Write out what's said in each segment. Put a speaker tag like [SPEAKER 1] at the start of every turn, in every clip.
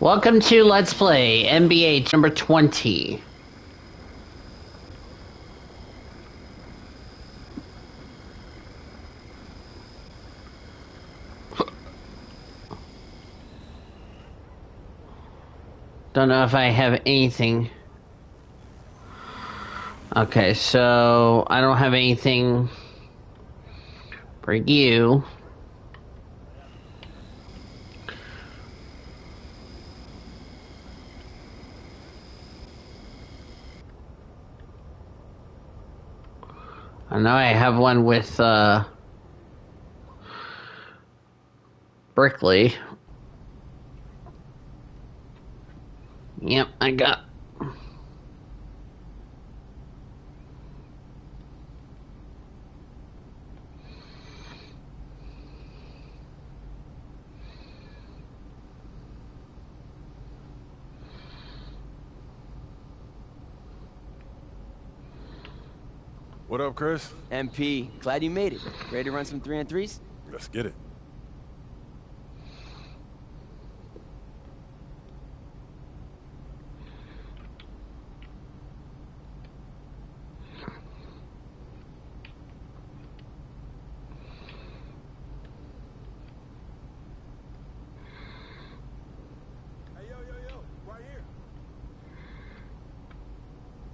[SPEAKER 1] Welcome to Let's Play NBA number 20. Don't know if I have anything. Okay, so I don't have anything for you. I know I have one with Brickley. Yep, I got.
[SPEAKER 2] What up, Chris?
[SPEAKER 3] MP, glad you made it. Ready to run some 3-on-3s?
[SPEAKER 2] Let's get it.
[SPEAKER 4] Hey, yo, right here.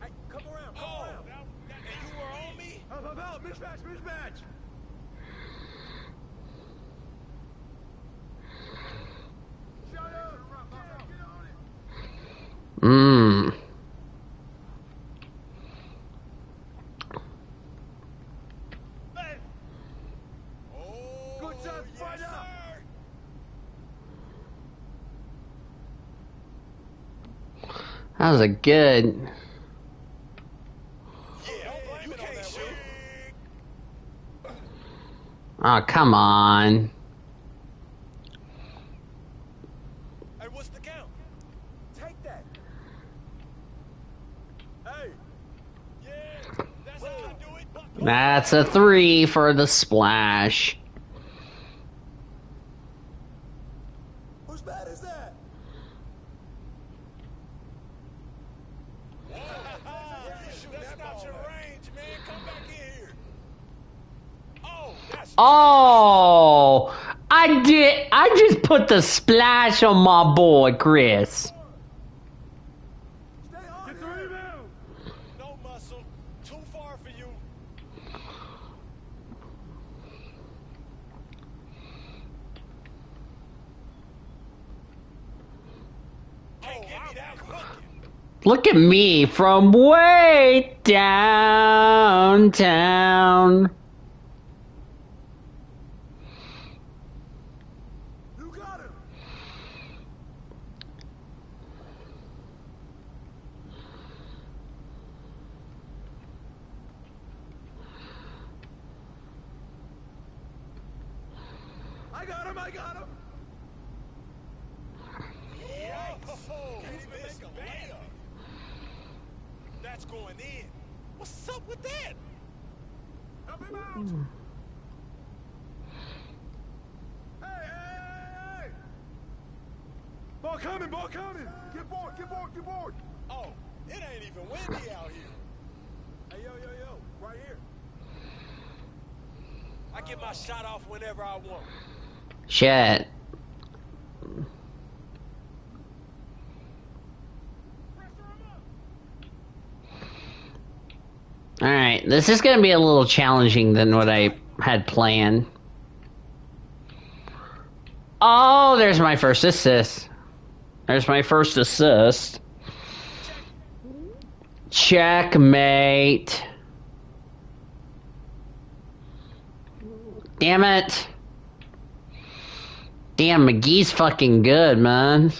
[SPEAKER 4] Hey, come around, come around.
[SPEAKER 5] And you were on me?
[SPEAKER 4] Help, mismatch. Shut up, get on it. Hey.
[SPEAKER 5] Oh,
[SPEAKER 4] Good time,
[SPEAKER 5] yes,
[SPEAKER 4] fight up.
[SPEAKER 5] sir.
[SPEAKER 1] That was a good.
[SPEAKER 5] Yeah, you can't shoot.
[SPEAKER 1] Oh, come on.
[SPEAKER 5] Hey, what's the count?
[SPEAKER 4] Take that. Hey.
[SPEAKER 5] Yeah, that's how I do it.
[SPEAKER 1] That's a 3 for the splash.
[SPEAKER 4] Whose bat is that?
[SPEAKER 5] That's not your range, man. Come back in here. Oh, that's
[SPEAKER 1] Oh, I just put the splash on my boy, Chris.
[SPEAKER 4] Stay on Get the rebound.
[SPEAKER 5] no muscle. Too far for you. Can't give me that cookie.
[SPEAKER 1] Look at me from way downtown.
[SPEAKER 4] You got him. I got him.
[SPEAKER 5] Yikes. Can't even make a layup. That's going in. What's up with that?
[SPEAKER 4] Help him out. Hey. Ball coming. Get board.
[SPEAKER 5] Oh, it ain't even windy out here.
[SPEAKER 4] Hey, yo, right here.
[SPEAKER 5] I get my shot off whenever I want.
[SPEAKER 1] Shit. Alright, this is gonna be a little challenging than what I had planned. Oh, there's my first assist. Checkmate. Damn it. Damn, McGee's fucking good, man.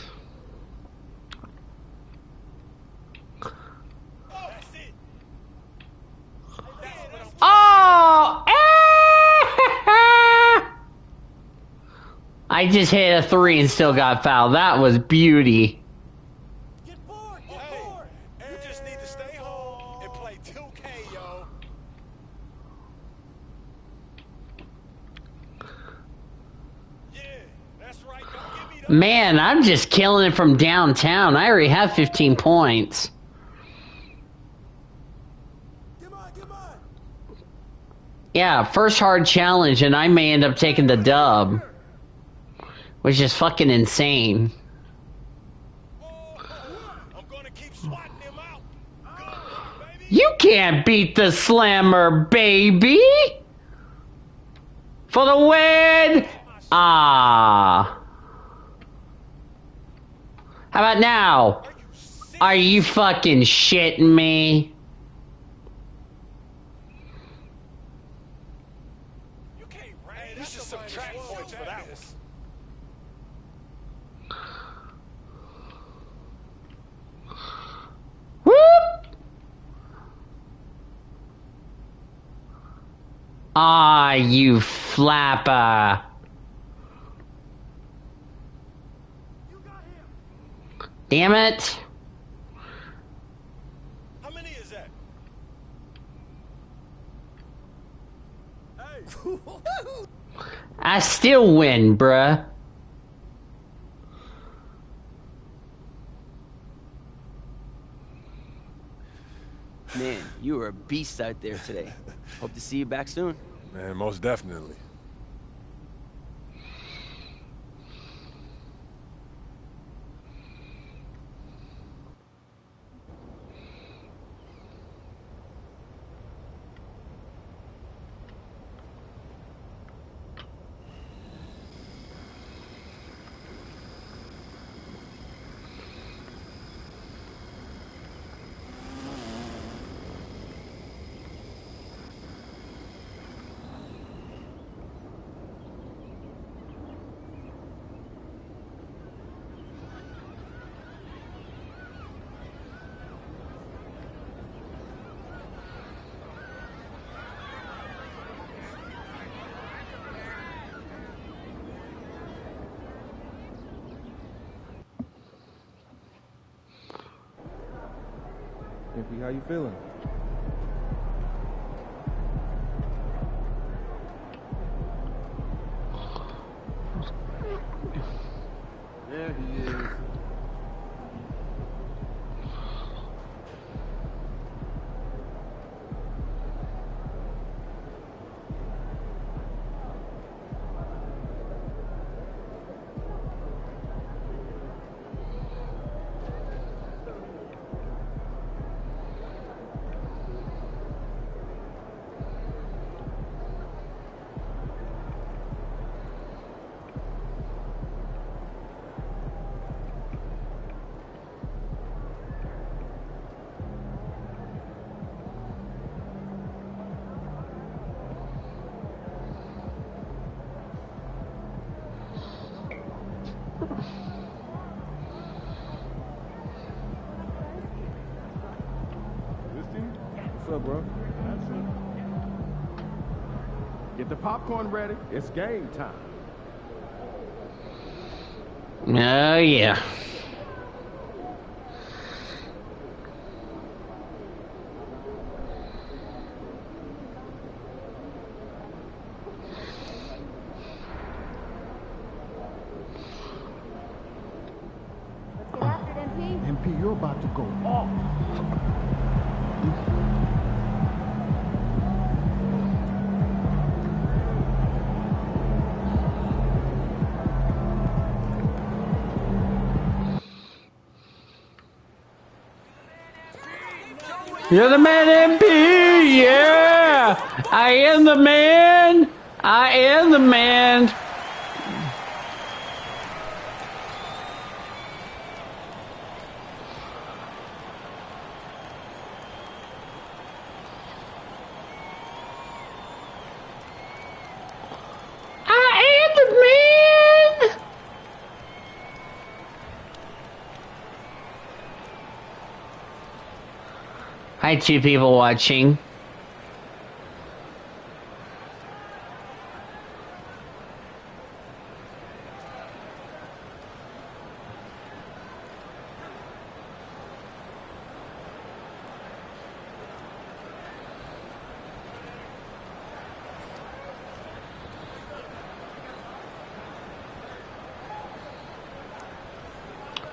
[SPEAKER 5] That's it.
[SPEAKER 1] Oh! I just hit a 3 and still got fouled. That was beauty.
[SPEAKER 4] Get board.
[SPEAKER 5] Hey, you just need to stay home and play 2K, yo. Yeah, that's right. Don't give me
[SPEAKER 1] Man, I'm just killing it from downtown. I already have 15 points.
[SPEAKER 4] Get mine, get mine.
[SPEAKER 1] Yeah, first hard challenge, and I may end up taking the dub. Which is fucking insane.
[SPEAKER 5] I'm gonna keep swatting him out. Good, baby.
[SPEAKER 1] You can't beat the slammer, baby! For the win! Ah. How about now? Are you fucking shitting me?
[SPEAKER 5] You can't rain. You should subtract points for that one.
[SPEAKER 1] Whoop! Ah, you flapper. Damn it.
[SPEAKER 5] How many is that?
[SPEAKER 4] Hey.
[SPEAKER 1] I still win, bruh.
[SPEAKER 3] Man, you were a beast out there today. Hope to see you back soon.
[SPEAKER 2] Man, most definitely.
[SPEAKER 6] MP, how you feeling?
[SPEAKER 4] There he is.
[SPEAKER 6] What's up, bro? Get the popcorn ready. It's game time.
[SPEAKER 1] Oh, yeah.
[SPEAKER 7] Let's get after it, MP.
[SPEAKER 6] MP, you're about to go off.
[SPEAKER 1] You're the man, MP! Yeah! I am the man! I am the man! I am the man! Hi, two people watching.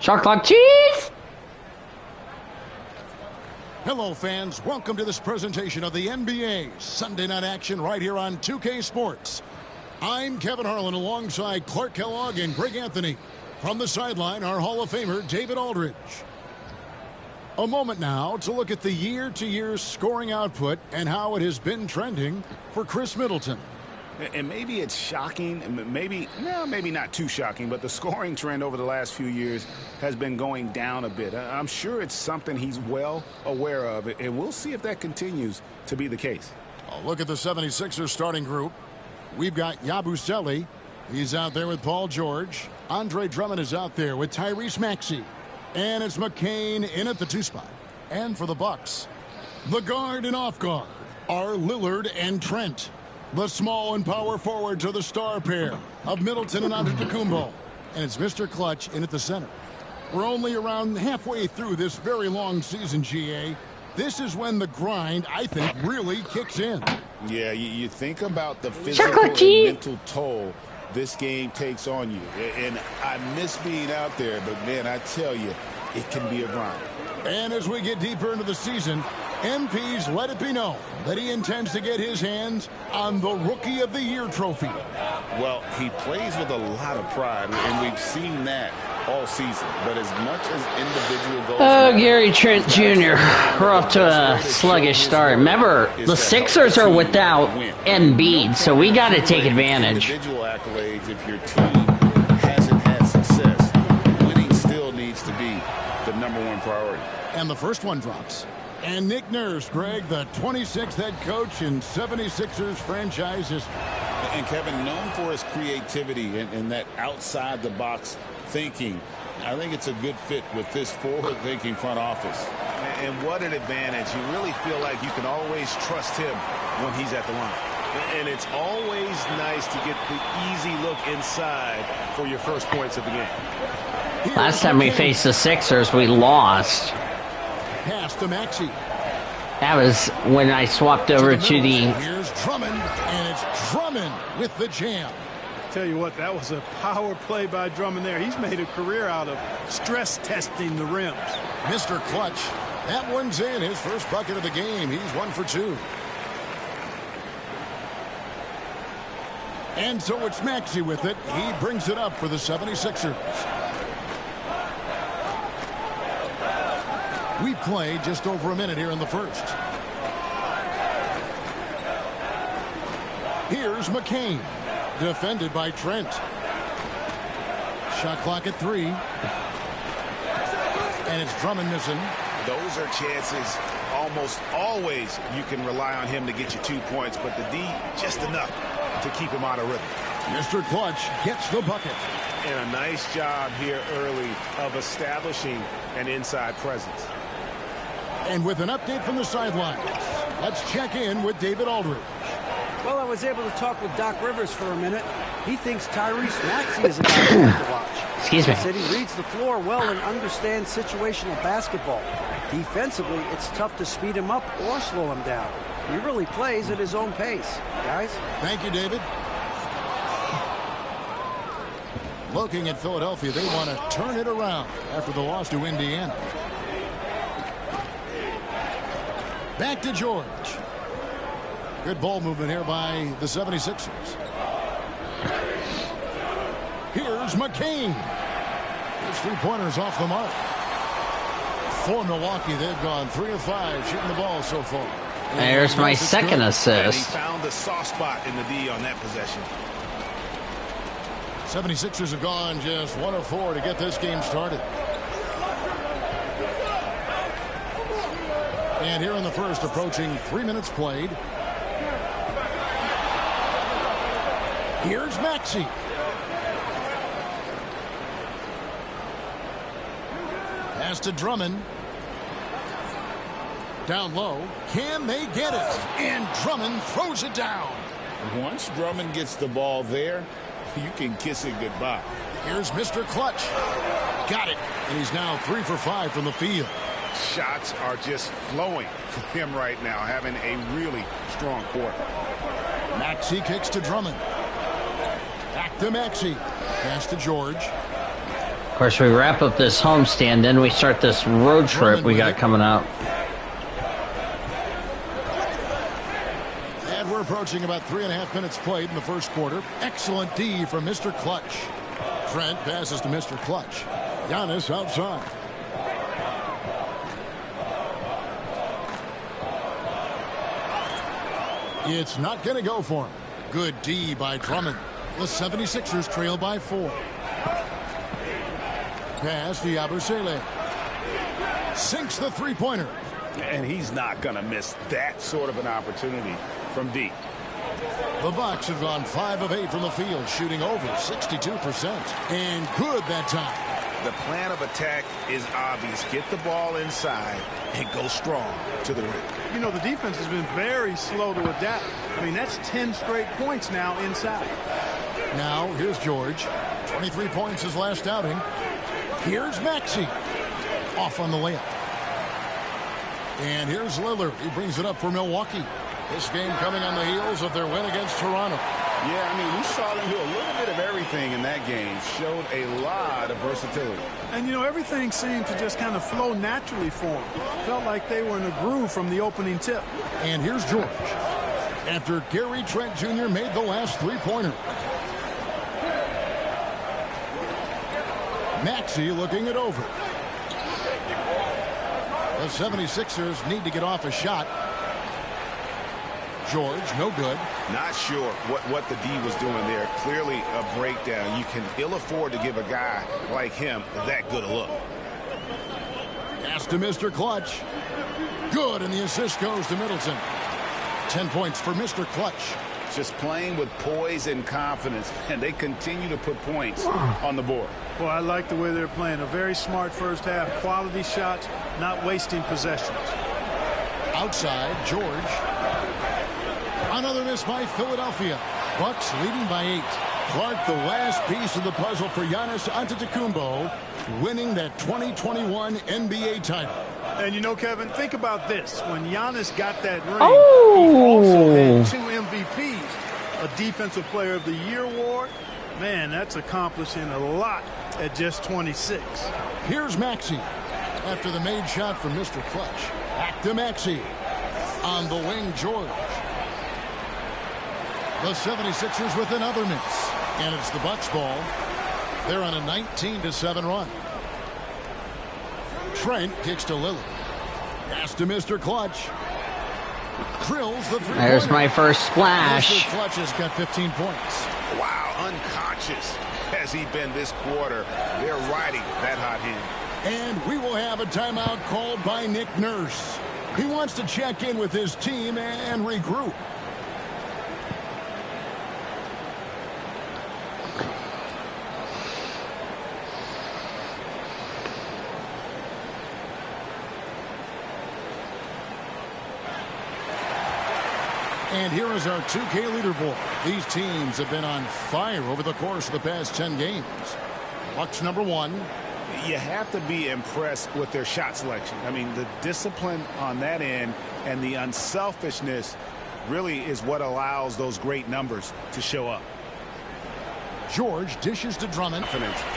[SPEAKER 1] Shot clock cheese!
[SPEAKER 8] Hello, fans. Welcome to this presentation of the NBA Sunday Night Action right here on 2K Sports. I'm Kevin Harlan alongside Clark Kellogg and Greg Anthony. From the sideline, our Hall of Famer, David Aldridge. A moment now to look at the year-to-year scoring output and how it has been trending for Chris Middleton.
[SPEAKER 9] And maybe it's shocking, maybe not too shocking, but the scoring trend over the last few years has been going down a bit. I'm sure it's something he's well aware of, and we'll see if that continues to be the case.
[SPEAKER 8] Look at the 76ers starting group. We've got Yabusele. He's out there with Paul George. Andre Drummond is out there with Tyrese Maxey. And it's McCain in at the 2 spot. And for the Bucks, the guard and off guard are Lillard and Trent. The small and power forwards are the star pair of Middleton and Antetokounmpo. And it's Mr. Clutch in at the center. We're only around halfway through this very long season, GA. This is when the grind, I think, really kicks in.
[SPEAKER 9] Yeah, you think about the physical and mental toll this game takes on you. And I miss being out there, but, man, I tell you, it can be a grind.
[SPEAKER 8] And as we get deeper into the season, MP's let it be known that he intends to get his hands on the Rookie of the Year trophy.
[SPEAKER 9] Well, he plays with a lot of pride, and we've seen that all season. But as much as individual goals...
[SPEAKER 1] Oh, Gary Trent Jr. We're off to a sluggish start. Remember, the Sixers are without Embiid, so we got to take advantage.
[SPEAKER 9] Individual accolades, if your team hasn't had success, winning still needs to be the #1 priority.
[SPEAKER 8] And the first one drops. And Nick Nurse, Greg, the 26th head coach in 76ers franchise history.
[SPEAKER 9] And Kevin, known for his creativity and that outside-the-box thinking, I think it's a good fit with this forward-thinking front office. And what an advantage. You really feel like you can always trust him when he's at the line. And it's always nice to get the easy look inside for your first points of the game.
[SPEAKER 1] Last time we faced the Sixers, we lost.
[SPEAKER 8] Pass to Maxey.
[SPEAKER 1] That was when I swapped over to the...
[SPEAKER 8] Here's Drummond, and it's Drummond with the jam.
[SPEAKER 10] Tell you what, that was a power play by Drummond there. He's made a career out of stress testing the rims.
[SPEAKER 8] Mr. Clutch, that one's in. His first bucket of the game. He's 1 for 2. And so it's Maxey with it. He brings it up for the 76ers. We played just over a minute here in the first. Here's McCain, defended by Trent. Shot clock at 3. And it's Drummond missing.
[SPEAKER 9] Those are chances almost always you can rely on him to get you 2 points, but the D just enough to keep him out of rhythm.
[SPEAKER 8] Mr. Clutch gets the bucket.
[SPEAKER 9] And a nice job here early of establishing an inside presence.
[SPEAKER 8] And with an update from the sidelines, let's check in with David Aldridge.
[SPEAKER 11] Well, I was able to talk with Doc Rivers for a minute. He thinks Tyrese Maxey is a guy to have to watch.
[SPEAKER 1] Excuse me.
[SPEAKER 11] He said he reads the floor well and understands situational basketball. Defensively, it's tough to speed him up or slow him down. He really plays at his own pace. Guys?
[SPEAKER 8] Thank you, David. Looking at Philadelphia, they want to turn it around after the loss to Indiana. Back to George. Good ball movement here by the 76ers. Here's McCain. His 3-pointers off the mark. For Milwaukee, they've gone 3 of 5 shooting the ball so far.
[SPEAKER 1] There's my second assist.
[SPEAKER 9] And he found the soft spot in the D on that possession.
[SPEAKER 8] 76ers have gone just 1 of 4 to get this game started. And here in the first, approaching 3 minutes played. Here's Maxey. Pass to Drummond. Down low. Can they get it? And Drummond throws it down.
[SPEAKER 9] Once Drummond gets the ball there, you can kiss it goodbye.
[SPEAKER 8] Here's Mr. Clutch. Got it. And he's now 3 for 5 from the field.
[SPEAKER 9] Shots are just flowing for him right now, having a really strong quarter.
[SPEAKER 8] Maxey kicks to Drummond. Back to Maxey. Pass to George.
[SPEAKER 1] course, we wrap up this homestand, then we start this road trip we got coming up.
[SPEAKER 8] And we're approaching about 3.5 minutes played in the first quarter. Excellent D from Mr. Clutch. Trent passes to Mr. Clutch. Giannis outside. It's not going to go for him. Good D by Drummond. The 76ers trail by 4. Pass to Yabusele. Sinks the three-pointer.
[SPEAKER 9] And he's not going to miss that sort of an opportunity from deep.
[SPEAKER 8] The Bucks have gone 5 of 8 from the field, shooting over 62%. And good that time.
[SPEAKER 9] The plan of attack is obvious. Get the ball inside and go strong to the rim.
[SPEAKER 10] You know, the defense has been very slow to adapt. I mean, that's 10 straight points now inside.
[SPEAKER 8] Now, here's George. 23 points his last outing. Here's Maxey. Off on the layup. And here's Lillard. He brings it up for Milwaukee. This game coming on the heels of their win against Toronto.
[SPEAKER 9] Yeah, I mean, we saw them do a little bit of everything in that game. Showed a lot of versatility.
[SPEAKER 10] And, you know, everything seemed to just kind of flow naturally for them. Felt like they were in a groove from the opening tip.
[SPEAKER 8] And here's George. After Gary Trent Jr. made the last three-pointer. Maxey looking it over. The 76ers need to get off a shot. George, no good.
[SPEAKER 9] Not sure what the D was doing there. Clearly a breakdown. You can ill afford to give a guy like him that good a look.
[SPEAKER 8] Pass to Mr. Clutch. Good, and the assist goes to Middleton. 10 points for Mr. Clutch.
[SPEAKER 9] Just playing with poise and confidence, and they continue to put points on the board.
[SPEAKER 10] Well, I like the way they're playing. A very smart first half. Quality shots, not wasting possessions.
[SPEAKER 8] Outside, George. Another miss by Philadelphia. Bucks leading by 8. Clark, the last piece of the puzzle for Giannis Antetokounmpo, winning that 2021 NBA title.
[SPEAKER 10] And you know, Kevin, think about this. When Giannis got that ring, he also had 2 MVPs, a Defensive Player of the Year award. Man, that's accomplishing a lot at just 26.
[SPEAKER 8] Here's Maxey. After the made shot from Mr. Clutch. Back to Maxey. On the wing, George. The 76ers with another miss. And it's the Bucks ball. They're on a 19-7 run. Trent kicks to Lillard. Pass to Mr. Clutch. Drills the three-pointer.
[SPEAKER 1] There's my first splash.
[SPEAKER 8] Mr. Clutch has got 15 points.
[SPEAKER 9] Wow, unconscious has he been this quarter. They're riding that hot hand.
[SPEAKER 8] And we will have a timeout called by Nick Nurse. He wants to check in with his team and regroup. And here is our 2K leaderboard. These teams have been on fire over the course of the past 10 games. Bucks number 1.
[SPEAKER 9] You have to be impressed with their shot selection. I mean, the discipline on that end and the unselfishness really is what allows those great numbers to show up.
[SPEAKER 8] George dishes to Drummond.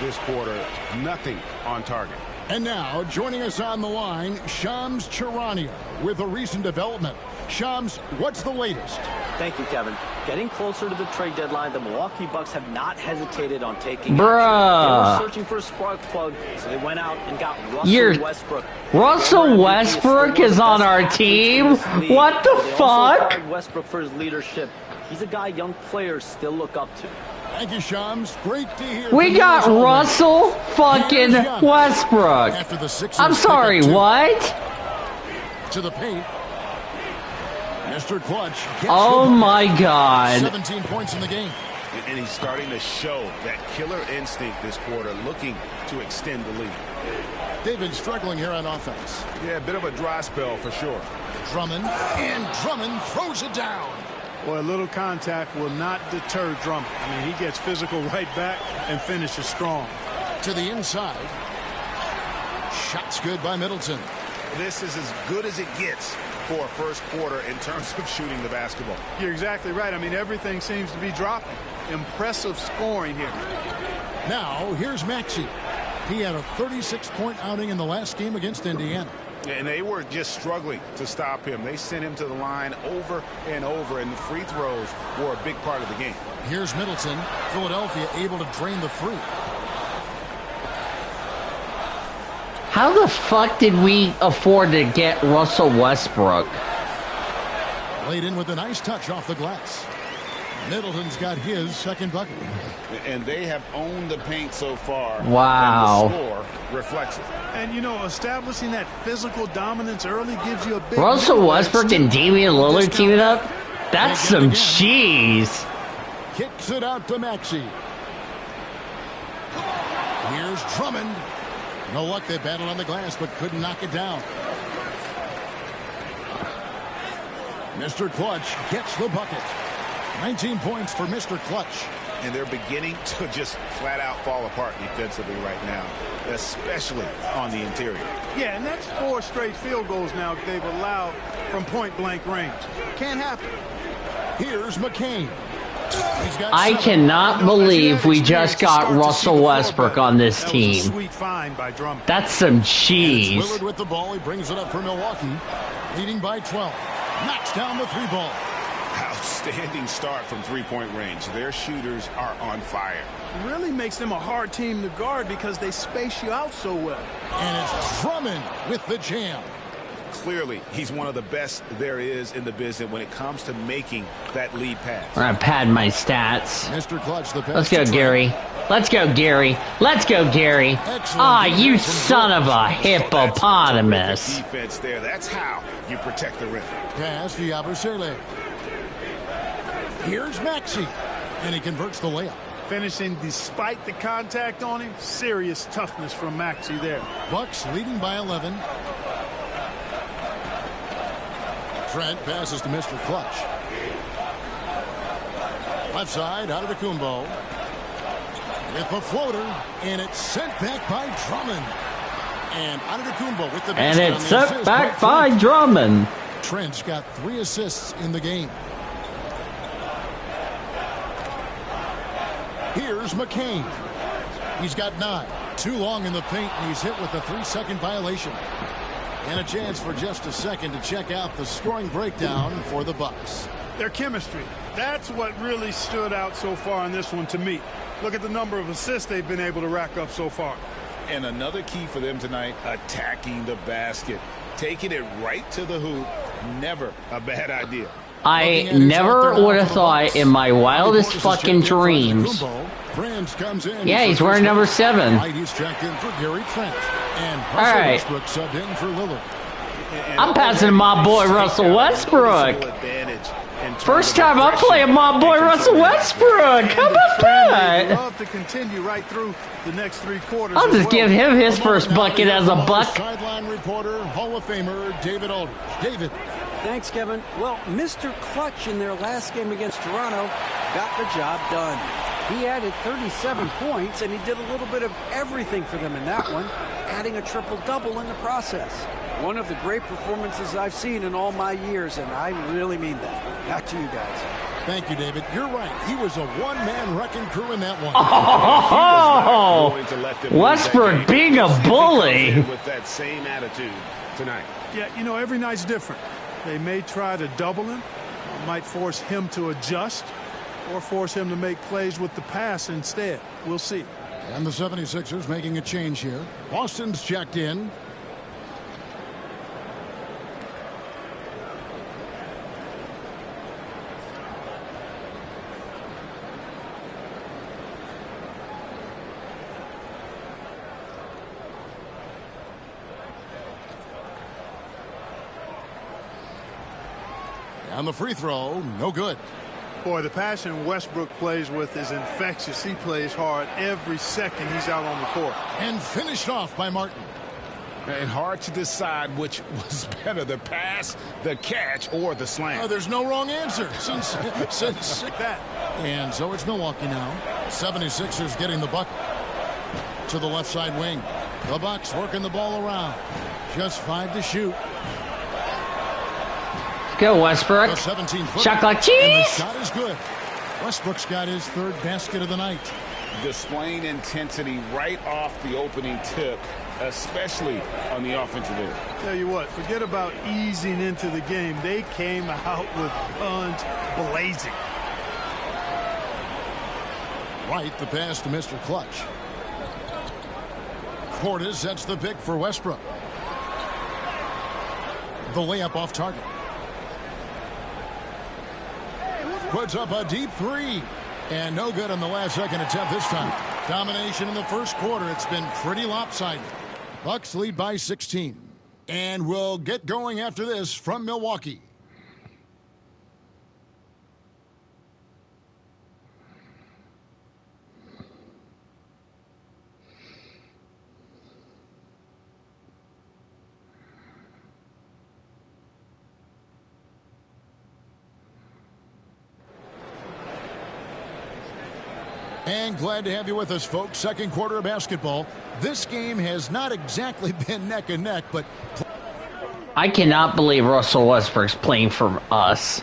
[SPEAKER 9] This quarter, nothing on target.
[SPEAKER 8] And now, joining us on the line, Shams Charania with a recent development. Shams, what's the latest?
[SPEAKER 12] Thank you, Kevin. Getting closer to the trade deadline, the Milwaukee Bucks have not hesitated on taking action. They were searching for a spark plug, so they went out and got Russell Westbrook.
[SPEAKER 1] Russell Westbrook is on our team? What the fuck?
[SPEAKER 12] Westbrook for his leadership. He's a guy young players still look up to.
[SPEAKER 8] Thank you, Shams. Great to hear.
[SPEAKER 1] We got Russell fucking Westbrook.
[SPEAKER 8] After the Sixers
[SPEAKER 1] I'm sorry, what?
[SPEAKER 8] To the paint. Mr. Clutch.
[SPEAKER 1] Oh my God.
[SPEAKER 8] 17 points in the game.
[SPEAKER 9] And he's starting to show that killer instinct this quarter, looking to extend the lead.
[SPEAKER 8] They've been struggling here on offense.
[SPEAKER 9] Yeah, a bit of a dry spell for sure.
[SPEAKER 8] Drummond, and Drummond throws it down.
[SPEAKER 10] Boy, a little contact will not deter Drummond. I mean, he gets physical right back and finishes strong.
[SPEAKER 8] To the inside. Shots good by Middleton.
[SPEAKER 9] This is as good as it gets for a first quarter in terms of shooting the basketball.
[SPEAKER 10] You're exactly right. I mean, everything seems to be dropping. Impressive scoring here.
[SPEAKER 8] Now, here's Maxey. He had a 36-point outing in the last game against Indiana.
[SPEAKER 9] And they were just struggling to stop him. They sent him to the line over and over, and the free throws were a big part of the game.
[SPEAKER 8] Here's Middleton. Philadelphia able to drain the three.
[SPEAKER 1] How the fuck did we afford to get Russell Westbrook?
[SPEAKER 8] Laid in with a nice touch off the glass. Middleton's got his second bucket.
[SPEAKER 9] And they have owned the paint so far.
[SPEAKER 1] Wow.
[SPEAKER 9] And the score reflects it.
[SPEAKER 10] And, you know, establishing that physical dominance early gives you a big...
[SPEAKER 1] Russell Westbrook and Damian Lillard teaming up? That's some cheese.
[SPEAKER 8] Kicks it out to Maxey. Here's Drummond. No luck. They battled on the glass, but couldn't knock it down. Mr. Clutch gets the bucket. 19 points for Mr. Clutch.
[SPEAKER 9] And they're beginning to just flat out fall apart defensively right now, especially on the interior.
[SPEAKER 10] Yeah, and that's 4 straight field goals now they've allowed from point-blank range. Can't happen.
[SPEAKER 8] Here's McCain.
[SPEAKER 1] I cannot believe we just got Russell Westbrook on this team.
[SPEAKER 10] Sweet find by Drummond.
[SPEAKER 1] That's some cheese.
[SPEAKER 8] Willard with the ball. He brings it up for Milwaukee, leading by 12. Knocks down the 3-ball.
[SPEAKER 9] Outstanding start from three-point range. Their shooters are on fire.
[SPEAKER 10] It really makes them a hard team to guard because they space you out so well.
[SPEAKER 8] And it's Drummond with the jam.
[SPEAKER 9] Clearly, he's one of the best there is in the business when it comes to making that lead pass.
[SPEAKER 1] I'm gonna pad my stats.
[SPEAKER 8] Mr. Clutch, the pass.
[SPEAKER 1] Let's go, Gary. Let's go, Gary. Let's go, Gary. Ah, you son of a hippopotamus.
[SPEAKER 9] Defense there. That's how you protect the rim.
[SPEAKER 8] Pass to Yabusele. Here's Maxey, and he converts the layup.
[SPEAKER 10] Finishing despite the contact on him. Serious toughness from Maxey there.
[SPEAKER 8] Bucks leading by 11. Trent passes to Mr. Clutch. Left side, out of the Kumbo. With the floater, and it's sent back by Drummond. And out of the Kumbo with the
[SPEAKER 1] and it's sent back by Drummond.
[SPEAKER 8] Trent's got 3 assists in the game. Here's McCain. He's got 9. Too long in the paint, and he's hit with a 3-second violation. And a chance for just a second to check out the scoring breakdown for the Bucks.
[SPEAKER 10] Their chemistry. That's what really stood out so far in this one to me. Look at the number of assists they've been able to rack up so far.
[SPEAKER 9] And another key for them tonight, attacking the basket. Taking it right to the hoop. Never a bad idea.
[SPEAKER 1] I never would have thought in my wildest fucking dreams. Yeah, he's wearing number 7.
[SPEAKER 8] He's checked in for Gary Trent. And
[SPEAKER 1] all right.
[SPEAKER 8] Westbrook subbed in for Lillard.
[SPEAKER 1] I'm passing my boy Russell Westbrook. First time I'm playing my boy Russell Westbrook. How about that?
[SPEAKER 10] Love to continue right through the next 3 quarters.
[SPEAKER 1] I'll just give him his first bucket as a buck.
[SPEAKER 8] Sideline reporter, Hall of Famer David Aldridge. David.
[SPEAKER 11] Thanks, Kevin. Well, Mr. Clutch in their last game against Toronto got the job done. He added 37 points, and he did a little bit of everything for them in that one, adding a triple-double in the process. One of the great performances I've seen in all my years, and I really mean that. Back to you guys.
[SPEAKER 8] Thank you, David. You're right. He was a one-man wrecking crew in that one.
[SPEAKER 1] Oh, Westbrook being a bully.
[SPEAKER 5] With that same attitude tonight.
[SPEAKER 10] Yeah, you know, every night's different. They may try to double him, might force him to adjust, or force him to make plays with the pass instead. We'll see.
[SPEAKER 8] And the 76ers making a change here. Boston's checked in. And the free throw, no good.
[SPEAKER 10] Boy, the passion Westbrook plays with is infectious. He plays hard every second he's out on the court.
[SPEAKER 8] And finished off by Martin.
[SPEAKER 9] And hard to decide which was better, the pass, the catch, or the slam.
[SPEAKER 8] There's no wrong answer since that. And so it's Milwaukee now. 76ers getting the bucket. To the left side wing. The Bucks working the ball around. Just 5 to shoot.
[SPEAKER 1] Go, Westbrook. Shot clock cheese.
[SPEAKER 8] And the shot is good. Westbrook's got his 3rd basket of the night.
[SPEAKER 9] displaying intensity right off the opening tip, especially on the offensive end.
[SPEAKER 10] Tell you what, forget about easing into the game. They came out with guns blazing.
[SPEAKER 8] Right, the pass to Mr. Clutch. Portis sets the pick for Westbrook. The layup off target. Puts up a deep three. And no good on the last second attempt this time. Domination in the first quarter. It's been pretty lopsided. Bucks lead by 16. And we'll get going after this from Milwaukee. And glad to have you with us, folks. Second quarter of basketball. This game has not exactly been neck and neck, but...
[SPEAKER 1] I cannot believe Russell Westbrook's playing for us.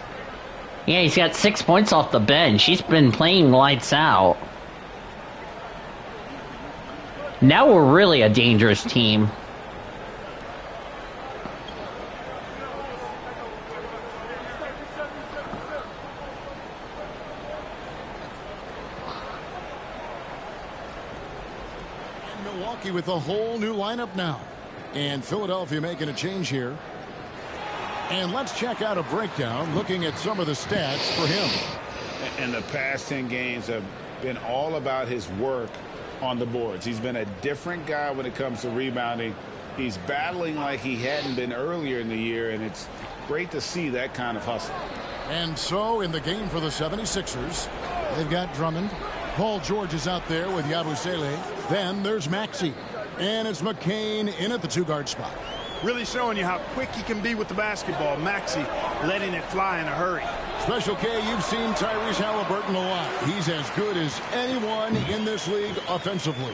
[SPEAKER 1] Yeah, he's got 6 points off the bench. He's been playing lights out. Now we're really a dangerous team.
[SPEAKER 8] With a whole new lineup now. And Philadelphia making a change here. And let's check out a breakdown looking at some of the stats for him.
[SPEAKER 9] And the past 10 games have been all about his work on the boards. He's been a different guy when it comes to rebounding. He's battling like he hadn't been earlier in the year, and it's great to see that kind of hustle.
[SPEAKER 8] And so in the game for the 76ers, they've got Drummond. Paul George is out there with Yabusele. Then there's Maxey. And it's McCain in at the two-guard spot.
[SPEAKER 10] Really showing you how quick he can be with the basketball. Maxey letting it fly in a hurry.
[SPEAKER 8] Special K, you've seen Tyrese Halliburton a lot. He's as good as anyone in this league offensively.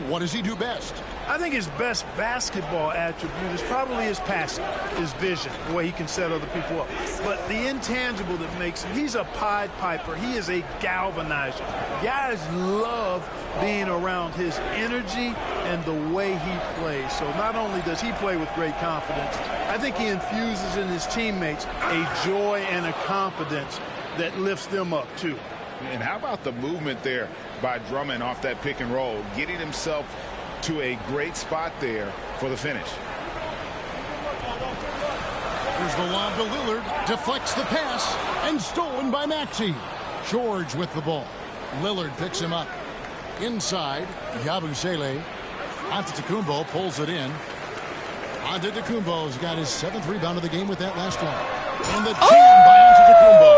[SPEAKER 8] What does he do best?
[SPEAKER 10] I think his best basketball attribute is probably his passing, his vision, the way he can set other people up. But the intangible that makes him, he's a Pied Piper. He is a galvanizer. Guys love being around his energy and the way he plays. So not only does he play with great confidence, I think he infuses in his teammates a joy and a confidence that lifts them up too.
[SPEAKER 9] And how about the movement there by Drummond off that pick and roll, getting himself to a great spot there for the finish.
[SPEAKER 8] Here's the lob to Lillard, deflects the pass, and stolen by Maxey. George with the ball. Lillard picks him up. Inside, Yabusele. Antetokounmpo pulls it in. Antetokounmpo's got his 7th rebound of the game with that last one. And the jam by Antetokounmpo.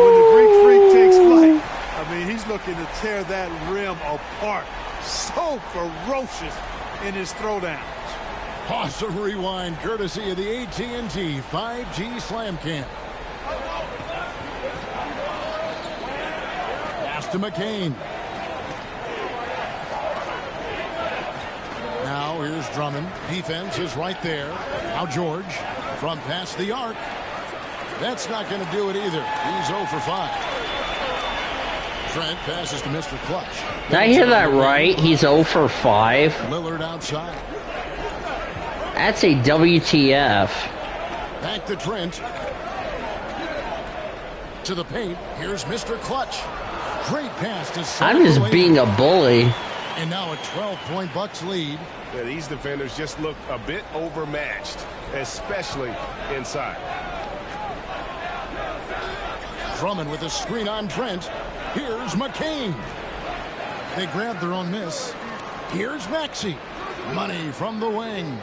[SPEAKER 10] When the Greek Freak takes flight, I mean, he's looking to tear that rim apart. So ferocious in his throwdowns.
[SPEAKER 8] Awesome rewind courtesy of the AT&T 5G Slam Cam. Pass to McCain. Now here's Drummond. Defense is right there. Now George from past the arc. That's not going to do it either. He's 0 for 5. Trent passes to Mr. Clutch.
[SPEAKER 1] Did I hear that right? He's 0 for 5.
[SPEAKER 8] Lillard outside.
[SPEAKER 1] That's a WTF.
[SPEAKER 8] Back to Trent. To the paint. Here's Mr. Clutch. Great pass to
[SPEAKER 1] I'm just being a bully.
[SPEAKER 8] And now a 12-point Bucks lead.
[SPEAKER 9] Yeah, these defenders just look a bit overmatched, especially inside.
[SPEAKER 8] Drummond with a screen on Trent. Here's McCain. They grabbed their own miss. Here's Maxey. Money from the wing.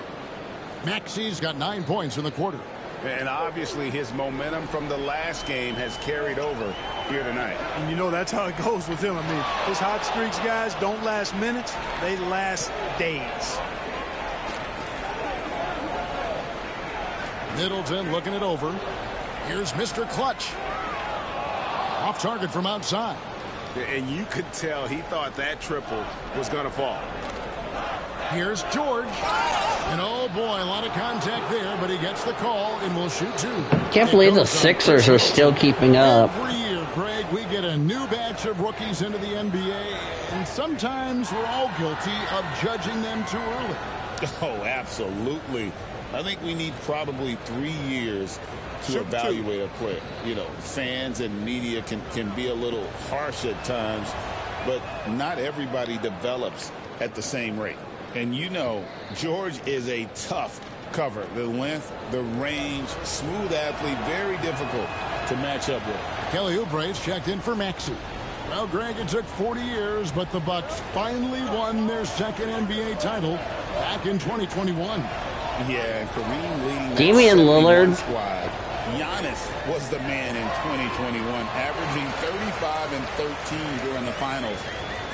[SPEAKER 8] Maxey's got 9 points in the quarter.
[SPEAKER 9] And obviously his momentum from the last game has carried over here tonight.
[SPEAKER 10] And you know that's how it goes with him. I mean, his hot streaks, guys, don't last minutes. They last days.
[SPEAKER 8] Middleton looking it over. Here's Mr. Clutch. Off target from outside.
[SPEAKER 9] And you could tell he thought that triple was going to fall.
[SPEAKER 8] Here's George. And oh boy, a lot of contact there, but he gets the call and will shoot 2.
[SPEAKER 1] Can't believe the Sixers are still keeping up.
[SPEAKER 8] Every year, Craig, week, we get a new batch of rookies into the NBA, and sometimes we're all guilty of judging them too early.
[SPEAKER 9] Oh, absolutely. I think we need probably 3 years to evaluate a player. You know, fans and media can be a little harsh at times, but not everybody develops at the same rate. And you know, George is a tough cover. The length, the range, smooth athlete, very difficult to match up with.
[SPEAKER 8] Kelly Oubre's checked in for Maxey. Well, Greg, it took 40 years, but the Bucks finally won their second NBA title back in 2021.
[SPEAKER 9] Yeah, Kareem leading
[SPEAKER 1] Damian Lillard
[SPEAKER 9] squad. Giannis was the man in 2021, averaging 35 and 13 during the finals,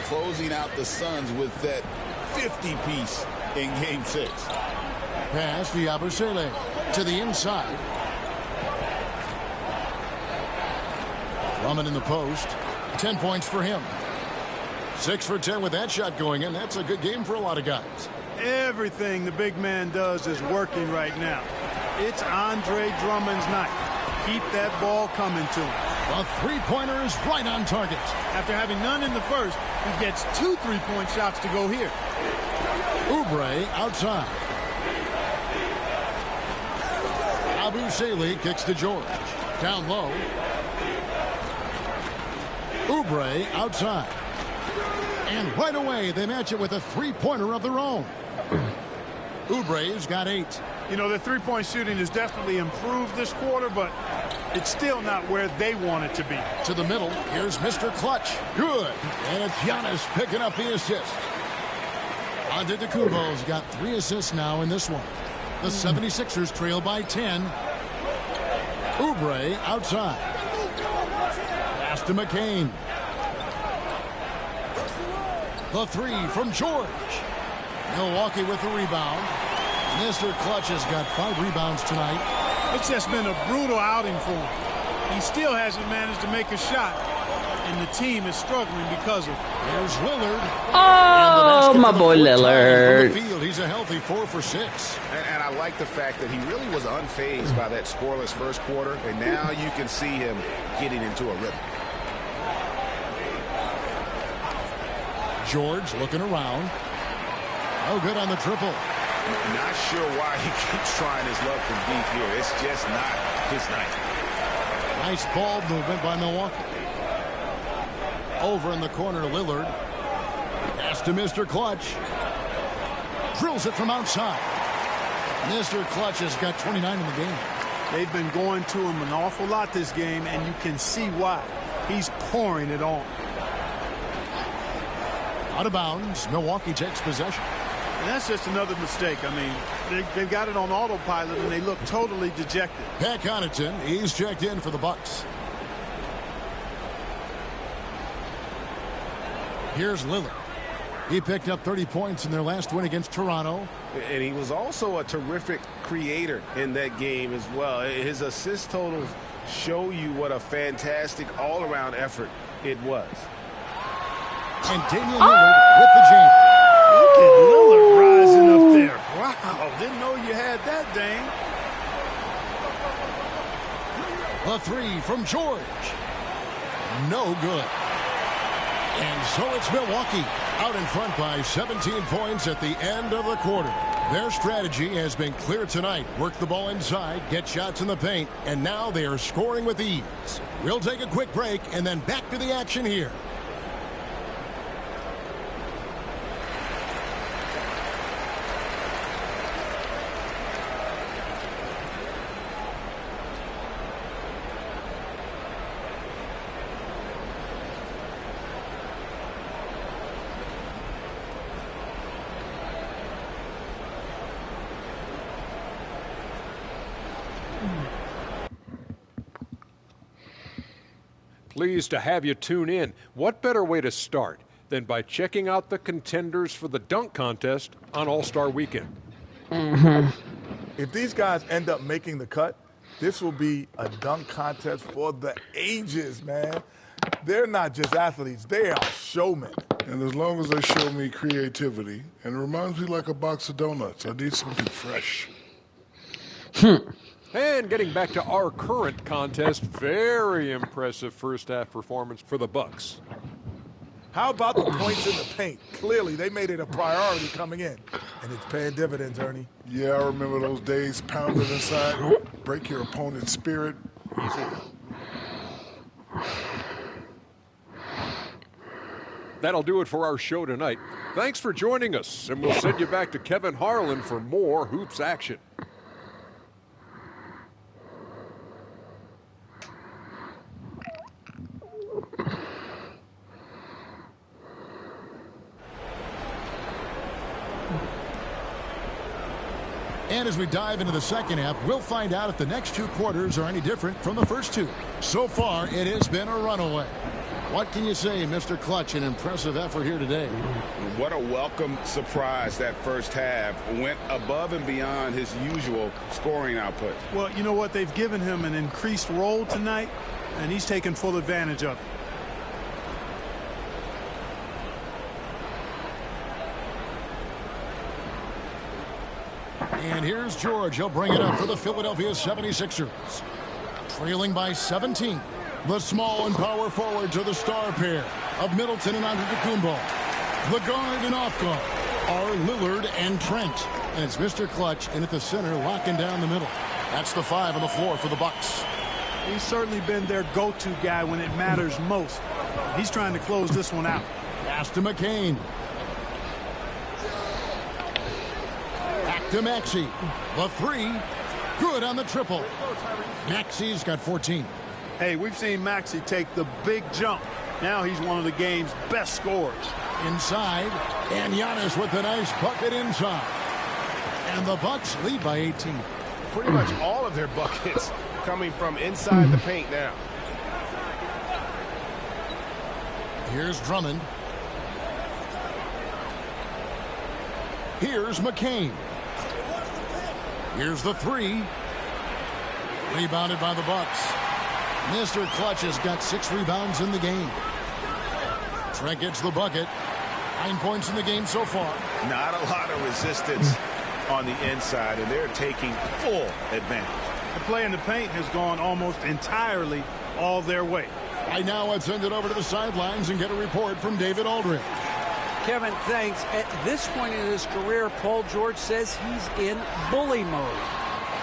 [SPEAKER 9] closing out the Suns with that 50-piece in Game 6.
[SPEAKER 8] Pass to Yabusele to the inside. Drummond in the post. 10 points for him. 6 for 10 with that shot going in. That's a good game for a lot of guys.
[SPEAKER 10] Everything the big man does is working right now. It's Andre Drummond's night. Keep that ball coming to him.
[SPEAKER 8] The three-pointer is right on target.
[SPEAKER 10] After having none in the first, he gets 2 3-point shots to go here.
[SPEAKER 8] Oubre outside. Yabusele kicks to George. Down low. Oubre outside. And right away, they match it with a three-pointer of their own. Oubre's got 8.
[SPEAKER 10] You know, the three-point shooting has definitely improved this quarter, but it's still not where they want it to be.
[SPEAKER 8] To the middle, here's Mr. Clutch. Good. And it's Giannis picking up the assist. Antetokounmpo's got 3 assists now in this one. The 76ers trail by 10. Oubre outside. Pass to McCain. The 3 from George. Milwaukee with the rebound. Mr. Clutch has got 5 rebounds tonight.
[SPEAKER 10] It's just been a brutal outing for him. He still hasn't managed to make a shot, and the team is struggling because of it.
[SPEAKER 8] There's Lillard.
[SPEAKER 1] Oh, my boy Lillard.
[SPEAKER 8] Field. He's a healthy 4 for 6.
[SPEAKER 13] And I like the fact that he really was unfazed by that scoreless first quarter, and now you can see him getting into a rhythm.
[SPEAKER 8] George looking around. No good on the triple.
[SPEAKER 13] Not sure why he keeps trying his luck from deep here. It's just not his night.
[SPEAKER 8] Nice ball movement by Milwaukee. Over in the corner, Lillard. Pass to Mr. Clutch. Drills it from outside. Mr. Clutch has got 29 in the game.
[SPEAKER 10] They've been going to him an awful lot this game, and you can see why. He's pouring it on.
[SPEAKER 8] Out of bounds, Milwaukee takes possession.
[SPEAKER 10] And that's just another mistake. I mean, they've got it on autopilot, and they look totally dejected.
[SPEAKER 8] Pat Connaughton, he's checked in for the Bucks. Here's Lillard. He picked up 30 points in their last win against Toronto.
[SPEAKER 13] And he was also a terrific creator in that game as well. His assist totals show you what a fantastic all-around effort it was.
[SPEAKER 8] And Damian Lillard with the jam.
[SPEAKER 10] Look at Lillard rising up there. Wow, didn't know you had that, Dame.
[SPEAKER 8] The 3 from George. No good. And so it's Milwaukee out in front by 17 points at the end of the quarter. Their strategy has been clear tonight. Work the ball inside, get shots in the paint, and now they are scoring with ease. We'll take a quick break and then back to the action here.
[SPEAKER 14] Pleased to have you tune in. What better way to start than by checking out the contenders for the dunk contest on All-Star Weekend?
[SPEAKER 2] If these guys end up making the cut, this will be a dunk contest for the ages, man. They're not just athletes, they are showmen.
[SPEAKER 15] And as long as they show me creativity, and it reminds me like a box of donuts, I need something fresh.
[SPEAKER 14] And getting back to our current contest, very impressive first-half performance for the Bucks.
[SPEAKER 2] How about the points in the paint? Clearly, they made it a priority coming in, and it's paying dividends, Ernie.
[SPEAKER 15] Yeah, I remember those days pounding inside. Break your opponent's spirit. Easy.
[SPEAKER 14] That'll do it for our show tonight. Thanks for joining us, and we'll send you back to Kevin Harlan for more hoops action.
[SPEAKER 8] And as we dive into the second half, we'll find out if the next two quarters are any different from the first two. So far, it has been a runaway. What can you say, Mr. Clutch? An impressive effort here today.
[SPEAKER 13] What a welcome surprise that first half. Went above and beyond his usual scoring output.
[SPEAKER 10] Well, you know what? They've given him an increased role tonight, and he's taken full advantage of it.
[SPEAKER 8] And here's George. He'll bring it up for the Philadelphia 76ers. Trailing by 17. The small and power forward to the star pair of Middleton and Antetokounmpo. The guard and off guard are Lillard and Trent. And it's Mr. Clutch in at the center, locking down the middle. That's the 5 on the floor for the Bucks.
[SPEAKER 10] He's certainly been their go-to guy when it matters most. He's trying to close this one out.
[SPEAKER 8] Pass to McCain. Back to Maxey. The 3. Good on the triple. Maxey's got 14.
[SPEAKER 10] Hey, we've seen Maxey take the big jump. Now he's one of the game's best scorers.
[SPEAKER 8] Inside, and Giannis with a nice bucket inside. And the Bucks lead by 18.
[SPEAKER 13] Pretty much all of their buckets coming from inside the paint now.
[SPEAKER 8] Here's Drummond. Here's McCain. Here's the 3. Rebounded by the Bucks. Mr. Clutch has got 6 rebounds in the game. Trent gets the bucket. 9 points in the game so far.
[SPEAKER 13] Not a lot of resistance on the inside, and they're taking full advantage.
[SPEAKER 10] The play in the paint has gone almost entirely all their way.
[SPEAKER 8] Right now, let's send it over to the sidelines and get a report from David Aldridge.
[SPEAKER 11] Kevin, thanks. At this point in his career, Paul George says he's in bully mode.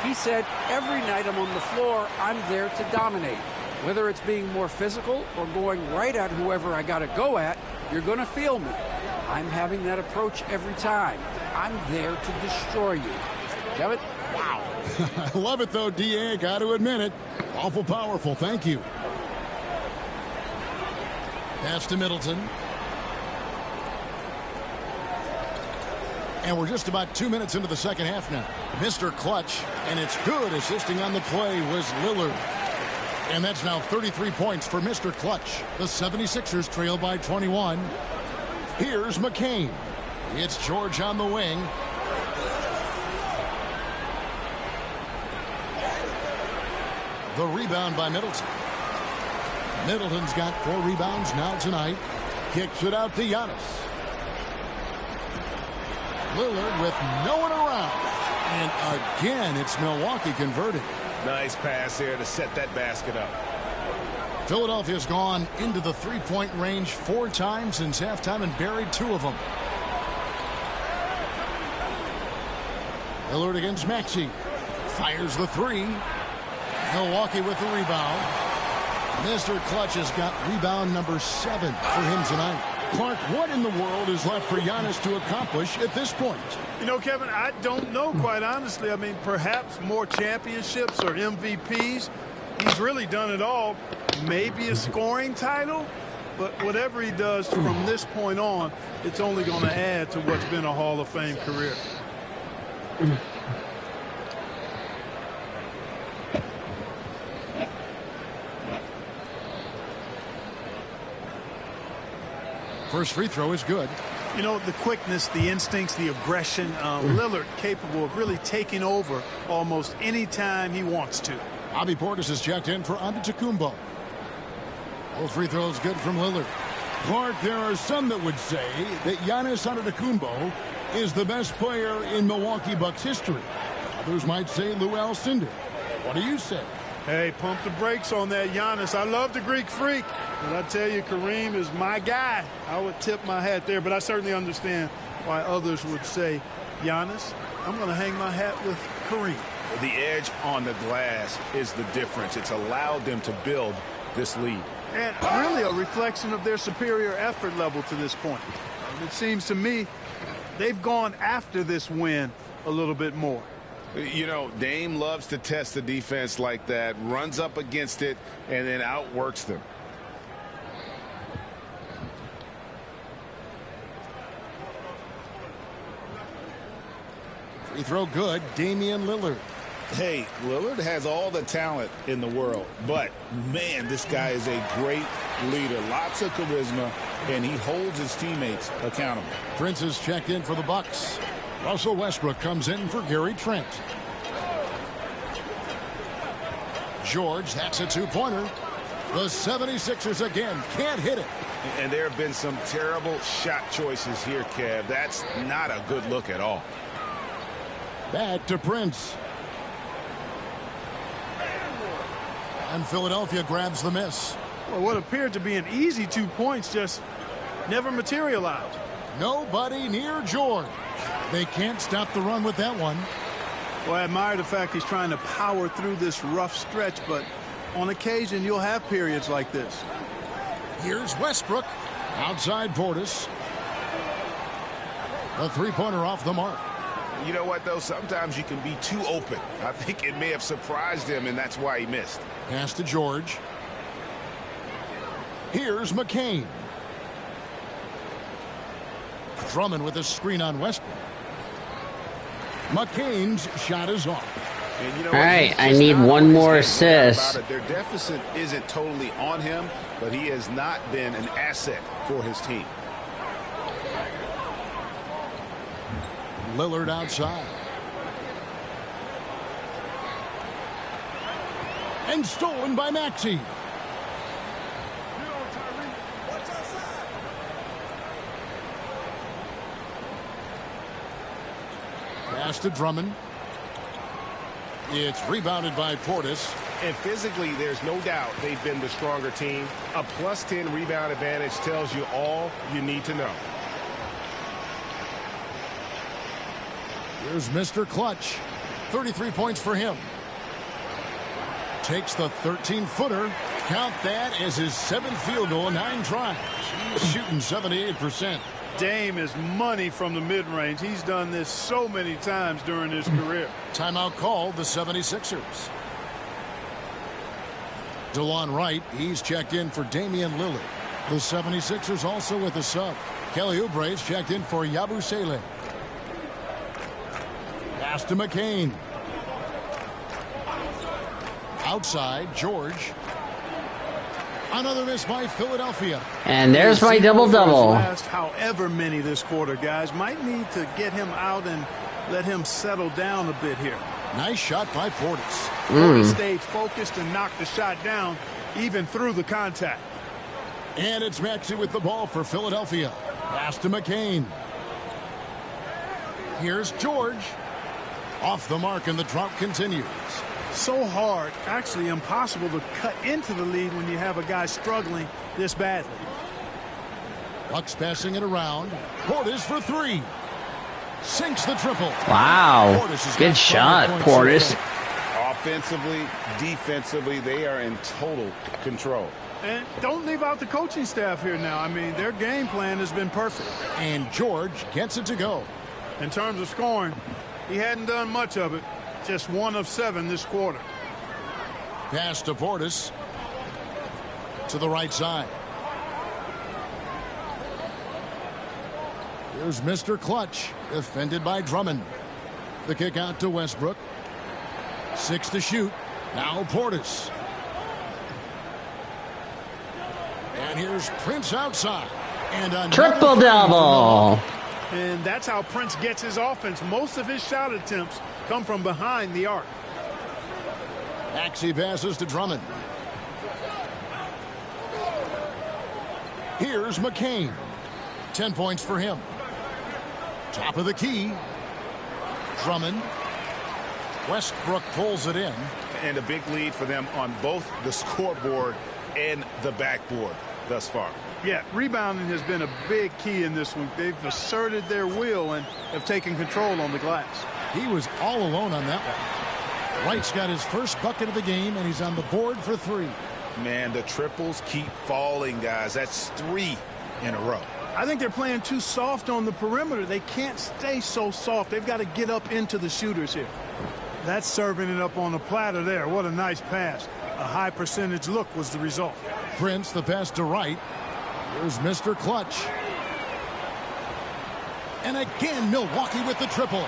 [SPEAKER 11] He said, every night I'm on the floor, I'm there to dominate. Whether it's being more physical or going right at whoever I got to go at, you're going to feel me. I'm having that approach every time. I'm there to destroy you. Kevin? Wow.
[SPEAKER 8] I love it, though, D.A. Got to admit it. Awful powerful. Thank you. Pass to Middleton. And we're just about 2 minutes into the second half now. Mr. Clutch, and it's good. Assisting on the play was Lillard. And that's now 33 points for Mr. Clutch. The 76ers trail by 21. Here's McCain. It's George on the wing. The rebound by Middleton. Middleton's got 4 rebounds now tonight. Kicks it out to Giannis. Lillard with no one around. And again, it's Milwaukee converted.
[SPEAKER 13] Nice pass here to set that basket up.
[SPEAKER 8] Philadelphia's gone into the three-point range 4 times since halftime and buried 2 of them. Lillard against Maxey. Fires the 3. Milwaukee with the rebound. Mr. Clutch has got rebound number 7 for him tonight. Clark, what in the world is left for Giannis to accomplish at this point?
[SPEAKER 10] You know, Kevin, I don't know, quite honestly. I mean, perhaps more championships or MVPs. He's really done it all. Maybe a scoring title, but whatever he does from this point on, it's only going to add to what's been a Hall of Fame career.
[SPEAKER 8] First free throw is good.
[SPEAKER 10] You know, the quickness, the instincts, the aggression, Lillard capable of really taking over almost any time he wants to.
[SPEAKER 8] Bobby Portis is checked in for Antetokounmpo. Both free throws good from Lillard. Clark, there are some that would say that Giannis Antetokounmpo is the best player in Milwaukee Bucks history. Others might say Lou Alcindor. What do you say?
[SPEAKER 10] Hey, pump the brakes on that, Giannis. I love the Greek Freak, but I tell you, Kareem is my guy. I would tip my hat there, but I certainly understand why others would say, Giannis, I'm going to hang my hat with Kareem.
[SPEAKER 9] The edge on the glass is the difference. It's allowed them to build this lead.
[SPEAKER 10] And really a reflection of their superior effort level to this point. It seems to me they've gone after this win a little bit more.
[SPEAKER 13] You know, Dame loves to test the defense like that, runs up against it, and then outworks them.
[SPEAKER 8] Free throw good, Damian Lillard.
[SPEAKER 9] Hey, Lillard has all the talent in the world, but, man, this guy is a great leader. Lots of charisma, and he holds his teammates accountable.
[SPEAKER 8] Prince is checked in for the Bucks. Russell Westbrook comes in for Gary Trent. George, that's a two-pointer. The 76ers again can't hit it.
[SPEAKER 13] And there have been some terrible shot choices here, Kev. That's not a good look at all.
[SPEAKER 8] Back to Prince. And Philadelphia grabs the miss.
[SPEAKER 10] Well, what appeared to be an easy 2 points just never materialized.
[SPEAKER 8] Nobody near George. They can't stop the run with that one.
[SPEAKER 10] Well, I admire the fact he's trying to power through this rough stretch, but on occasion you'll have periods like this.
[SPEAKER 8] Here's Westbrook. Outside Portis. A three-pointer off the mark.
[SPEAKER 13] You know what, though? Sometimes you can be too open. I think it may have surprised him, and that's why he missed.
[SPEAKER 8] Pass to George. Here's McCain. Drummond with a screen on Westbrook. McCain's shot is off.
[SPEAKER 13] And you know
[SPEAKER 1] all right, I need one more assist.
[SPEAKER 13] Their deficit isn't totally on him, but he has not been an asset for his team.
[SPEAKER 8] Lillard outside. And stolen by Maxey. Pass to Drummond. It's rebounded by Portis.
[SPEAKER 13] And physically, there's no doubt they've been the stronger team. A +10 rebound advantage tells you all you need to know.
[SPEAKER 8] Here's Mr. Clutch. 33 points for him. Takes the 13-footer. Count that as his 7th field goal, 9 tries. He's shooting 78%.
[SPEAKER 10] Dame is money from the mid-range. He's done this so many times during his career.
[SPEAKER 8] Timeout called the 76ers. DeLon Wright, he's checked in for Damian Lillard. The 76ers also with a sub. Kelly Oubre's checked in for Yabusele. Pass to McCain. Outside, George. Another miss by Philadelphia.
[SPEAKER 1] And there's my double-double.
[SPEAKER 10] Last however many this quarter, guys. Might need to get him out and let him settle down a bit here.
[SPEAKER 8] Nice shot by Portis.
[SPEAKER 10] Portis stayed focused and knocked the shot down even through the contact.
[SPEAKER 8] And it's Maxey with the ball for Philadelphia. Pass to McCain. Here's George. Off the mark, and the drought continues.
[SPEAKER 10] So hard, actually impossible to cut into the lead when you have a guy struggling this badly.
[SPEAKER 8] Bucks passing it around. Portis for 3. Sinks the triple.
[SPEAKER 1] Wow. Good shot, Portis.
[SPEAKER 13] Offensively, defensively, they are in total control.
[SPEAKER 10] And don't leave out the coaching staff here now. I mean, their game plan has been perfect.
[SPEAKER 8] And George gets it to go.
[SPEAKER 10] In terms of scoring, he hadn't done much of it. Just 1 of 7 this quarter.
[SPEAKER 8] Pass to Portis. To the right side. Here's Mr. Clutch. Defended by Drummond. The kick out to Westbrook. 6 to shoot. Now Portis. And here's Prince outside. And
[SPEAKER 1] triple-double.
[SPEAKER 10] And that's how Prince gets his offense. Most of his shot attempts come from behind the arc.
[SPEAKER 8] Maxey passes to Drummond. Here's McCain. 10 points for him. Top of the key. Drummond. Westbrook pulls it in.
[SPEAKER 9] And a big lead for them on both the scoreboard and the backboard thus far.
[SPEAKER 10] Yeah, rebounding has been a big key in this one. They've asserted their will and have taken control on the glass.
[SPEAKER 8] He was all alone on that one. Wright's got his first bucket of the game, and he's on the board for 3.
[SPEAKER 9] Man, the triples keep falling, guys. That's 3 in a row.
[SPEAKER 10] I think they're playing too soft on the perimeter. They can't stay so soft. They've got to get up into the shooters here. That's serving it up on the platter there. What a nice pass. A high percentage look was the result.
[SPEAKER 8] Prince, the pass to Wright. Here's Mr. Clutch. And again, Milwaukee with the triple.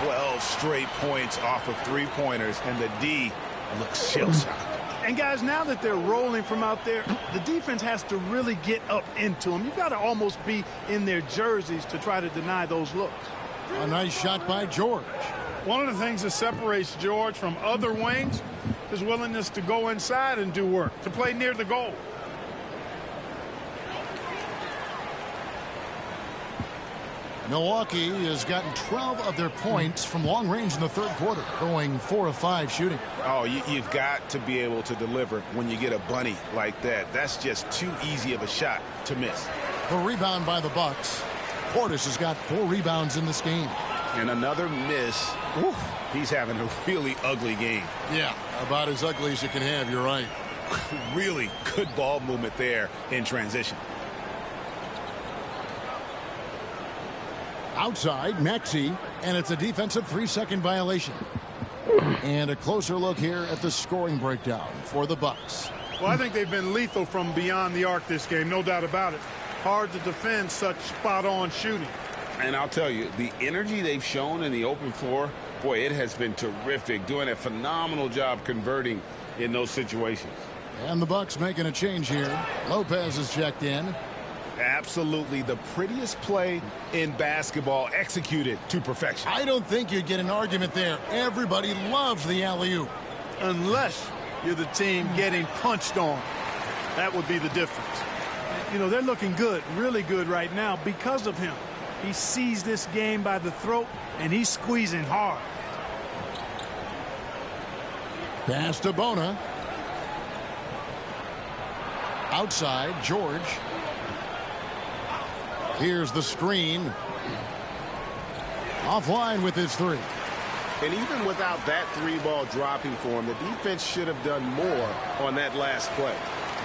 [SPEAKER 9] 12 straight points off of 3-pointers, and the D looks shell-shocked.
[SPEAKER 10] And guys, now that they're rolling from out there, the defense has to really get up into them. You've got to almost be in their jerseys to try to deny those looks.
[SPEAKER 8] A nice shot by George.
[SPEAKER 10] One of the things that separates George from other wings is willingness to go inside and do work, to play near the goal.
[SPEAKER 8] Milwaukee has gotten 12 of their points from long range in the third quarter, going 4 of 5 shooting.
[SPEAKER 9] Oh, you've got to be able to deliver when you get a bunny like that. That's just too easy of a shot to miss.
[SPEAKER 8] The rebound by the Bucks. Portis has got 4 rebounds in this game.
[SPEAKER 9] And another miss. Ooh, he's having a really ugly game.
[SPEAKER 8] Yeah, about as ugly as you can have, you're right.
[SPEAKER 9] Really good ball movement there in transition.
[SPEAKER 8] Outside, Maxey, and it's a defensive 3-second violation. And a closer look here at the scoring breakdown for the Bucks.
[SPEAKER 10] Well, I think they've been lethal from beyond the arc this game, no doubt about it. Hard to defend such spot-on shooting.
[SPEAKER 9] And I'll tell you, the energy they've shown in the open floor, boy, it has been terrific, doing a phenomenal job converting in those situations.
[SPEAKER 8] And the Bucks making a change here. Lopez is checked in.
[SPEAKER 9] Absolutely the prettiest play in basketball, executed to perfection.
[SPEAKER 8] I don't think you'd get an argument there. Everybody loves the alley-oop.
[SPEAKER 10] Unless you're the team getting punched on. That would be the difference. You know, they're looking good, really good right now because of him. He sees this game by the throat, and he's squeezing hard.
[SPEAKER 8] Pass to Bona. Outside, George. Here's the screen. Offline with his 3.
[SPEAKER 13] And even without that 3-ball dropping for him, the defense should have done more on that last play.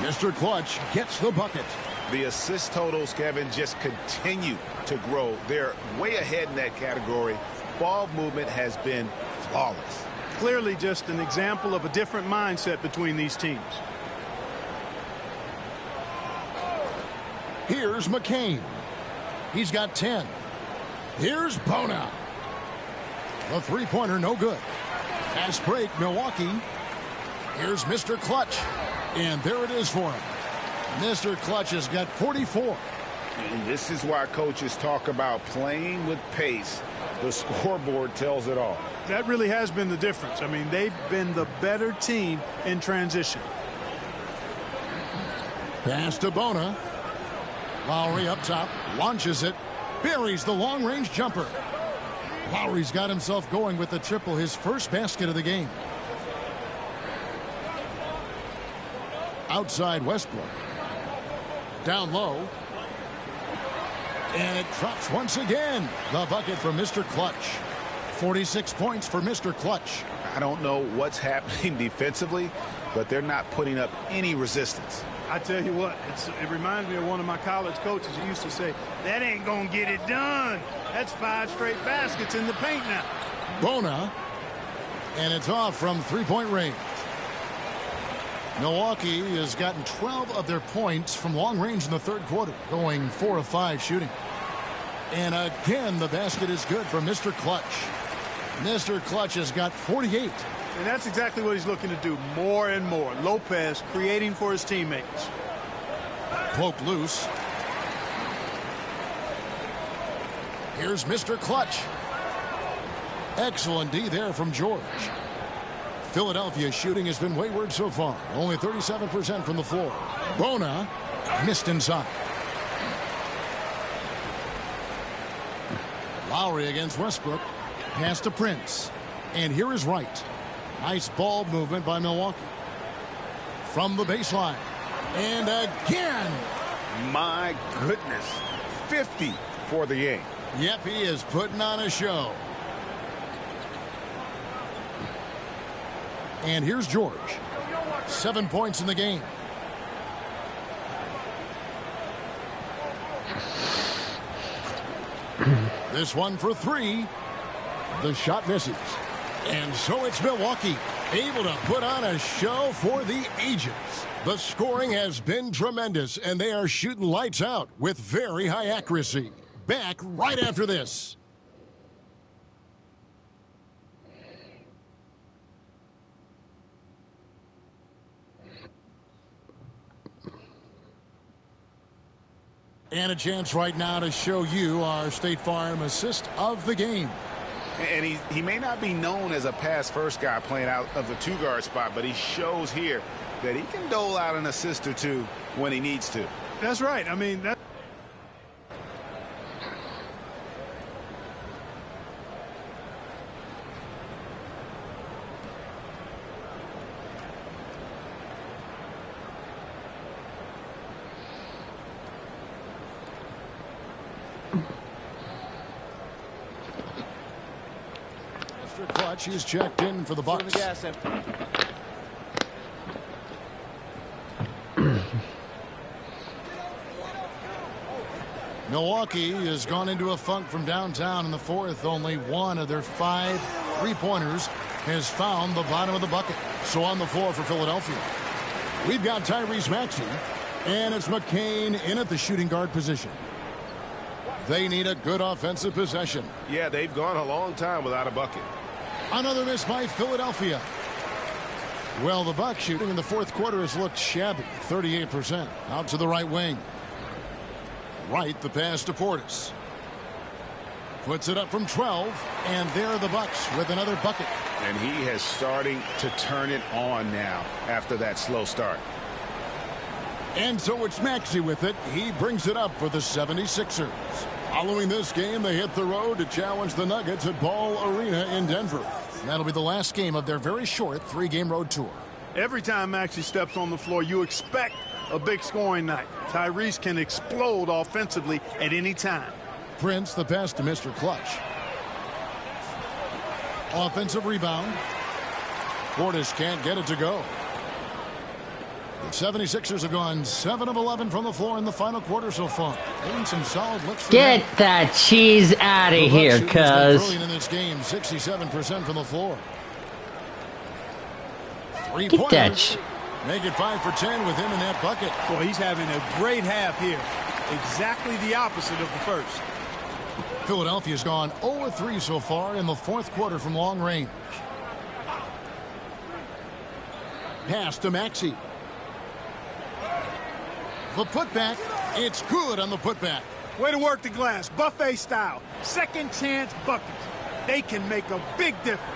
[SPEAKER 8] Mr. Clutch gets the bucket.
[SPEAKER 9] The assist totals, Kevin, just continue to grow. They're way ahead in that category. Ball movement has been flawless.
[SPEAKER 10] Clearly just an example of a different mindset between these teams.
[SPEAKER 8] Here's McCain. He's got 10. Here's Bona. The 3-pointer no good. Fast break, Milwaukee. Here's Mr. Clutch. And there it is for him. Mr. Clutch has got 44.
[SPEAKER 9] And this is why coaches talk about playing with pace. The scoreboard tells it all.
[SPEAKER 10] That really has been the difference. I mean, they've been the better team in transition.
[SPEAKER 8] Pass to Bona. Lowry up top, launches it, buries the long-range jumper. Lowry's got himself going with the triple, his first basket of the game. Outside Westbrook. Down low. And it drops once again. The bucket from Mr. Clutch. 46 points for Mr. Clutch.
[SPEAKER 9] I don't know what's happening defensively, but they're not putting up any resistance.
[SPEAKER 10] I tell you what, it reminds me of one of my college coaches who used to say, that ain't gonna get it done. That's 5 straight baskets in the paint now.
[SPEAKER 8] Bona, and it's off from 3-point range. Milwaukee has gotten 12 of their points from long range in the third quarter, going 4 of 5 shooting. And again, the basket is good for Mr. Clutch. Mr. Clutch has got 48.
[SPEAKER 10] And that's exactly what he's looking to do, more and more. Lopez creating for his teammates.
[SPEAKER 8] Poke loose. Here's Mr. Clutch. Excellent D there from George. Philadelphia's shooting has been wayward so far. Only 37% from the floor. Bona missed inside. Lowry against Westbrook. Pass to Prince. And here is Wright. Nice ball movement by Milwaukee. From the baseline. And again.
[SPEAKER 13] My goodness. 50 for the game.
[SPEAKER 8] Yep, he is putting on a show. And here's George. 7 points in the game. This one for three. The shot misses. And so it's Milwaukee, able to put on a show for the ages. The scoring has been tremendous, and they are shooting lights out with very high accuracy. Back right after this. And a chance right now to show you our State Farm assist of the game.
[SPEAKER 13] And he may not be known as a pass-first guy playing out of the two-guard spot, but he shows here that he can dole out an assist or two when he needs to.
[SPEAKER 10] That's right. I mean, that.
[SPEAKER 8] Mr. Clutch is checked in for the Bucks. Milwaukee has gone into a funk from downtown in the fourth. Only one of their 5 3-pointers has found the bottom of the bucket. So on the floor for Philadelphia, we've got Tyrese Maxey, and it's McCain in at the shooting guard position. They need a good offensive possession.
[SPEAKER 13] Yeah, they've gone a long time without a bucket.
[SPEAKER 8] Another miss by Philadelphia. Well, the Bucks shooting in the fourth quarter has looked shabby. 38%. Out to the right wing. Right, the pass to Portis. Puts it up from 12, and there are the Bucks with another bucket.
[SPEAKER 13] And he has starting to turn it on now after that slow start.
[SPEAKER 8] And so it's Maxey with it. He brings it up for the 76ers. Following this game, they hit the road to challenge the Nuggets at Ball Arena in Denver. That'll be the last game of their very short 3-game road tour.
[SPEAKER 10] Every time Maxey steps on the floor, you expect a big scoring night. Tyrese can explode offensively at any time.
[SPEAKER 8] Prince, the pass to Mr. Clutch. Offensive rebound. Portis can't get it to go. The 76ers have gone 7 of 11 from the floor in the final quarter so far. Getting some solid looks.
[SPEAKER 1] Get that cheese out of here, cuz.
[SPEAKER 8] Brilliant in this game, 67% from the floor. 3-pointers. Make it 5 for 10 with him in that bucket.
[SPEAKER 10] Boy, he's having a great half here. Exactly the opposite of the first.
[SPEAKER 8] Philadelphia's gone 0-3 so far in the fourth quarter from long range. Pass to Maxey. The putback. It's good on the putback.
[SPEAKER 10] Way to work the glass. Buffet style. Second chance buckets. They can make a big difference.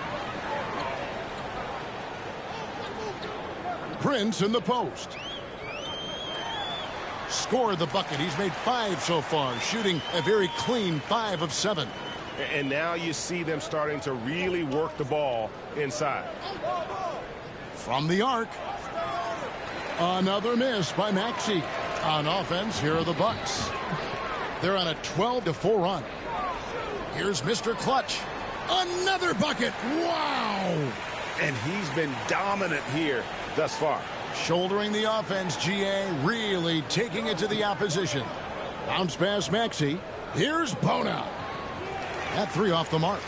[SPEAKER 8] Prince in the post. Scored the bucket. He's made 5 so far, shooting a very clean 5 of 7.
[SPEAKER 13] And now you see them starting to really work the ball inside.
[SPEAKER 8] From the arc. Another miss by Maxey. On offense, here are the Bucks. They're on a 12-4 run. Here's Mr. Clutch. Another bucket. Wow.
[SPEAKER 13] And he's been dominant here thus far.
[SPEAKER 8] Shouldering the offense, GA, really taking it to the opposition. Bounce pass Maxey. Here's Bona. That 3 off the mark.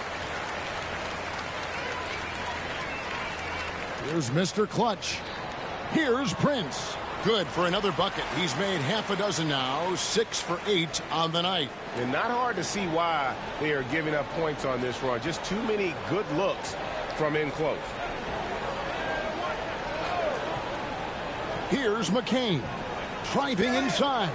[SPEAKER 8] Here's Mr. Clutch. Here's Prince. Good for another bucket. He's made half a dozen now, 6 for 8 on the night.
[SPEAKER 13] And not hard to see why they are giving up points on this run. Just too many good looks from in close.
[SPEAKER 8] Here's McCain. Driving inside.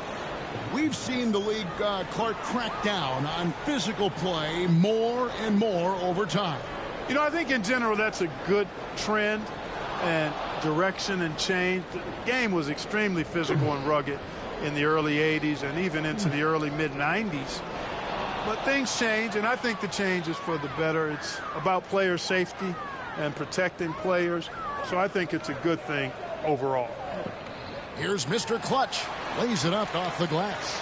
[SPEAKER 8] We've seen the league, Clark, crack down on physical play more and more over time.
[SPEAKER 10] You know, I think in general that's a good trend and direction and change. The game was extremely physical and rugged in the early 80s and even into the early mid-90s. But things change, and I think the change is for the better. It's about player safety and protecting players. So I think it's a good thing overall.
[SPEAKER 8] Here's Mr. Clutch. Lays it up off the glass.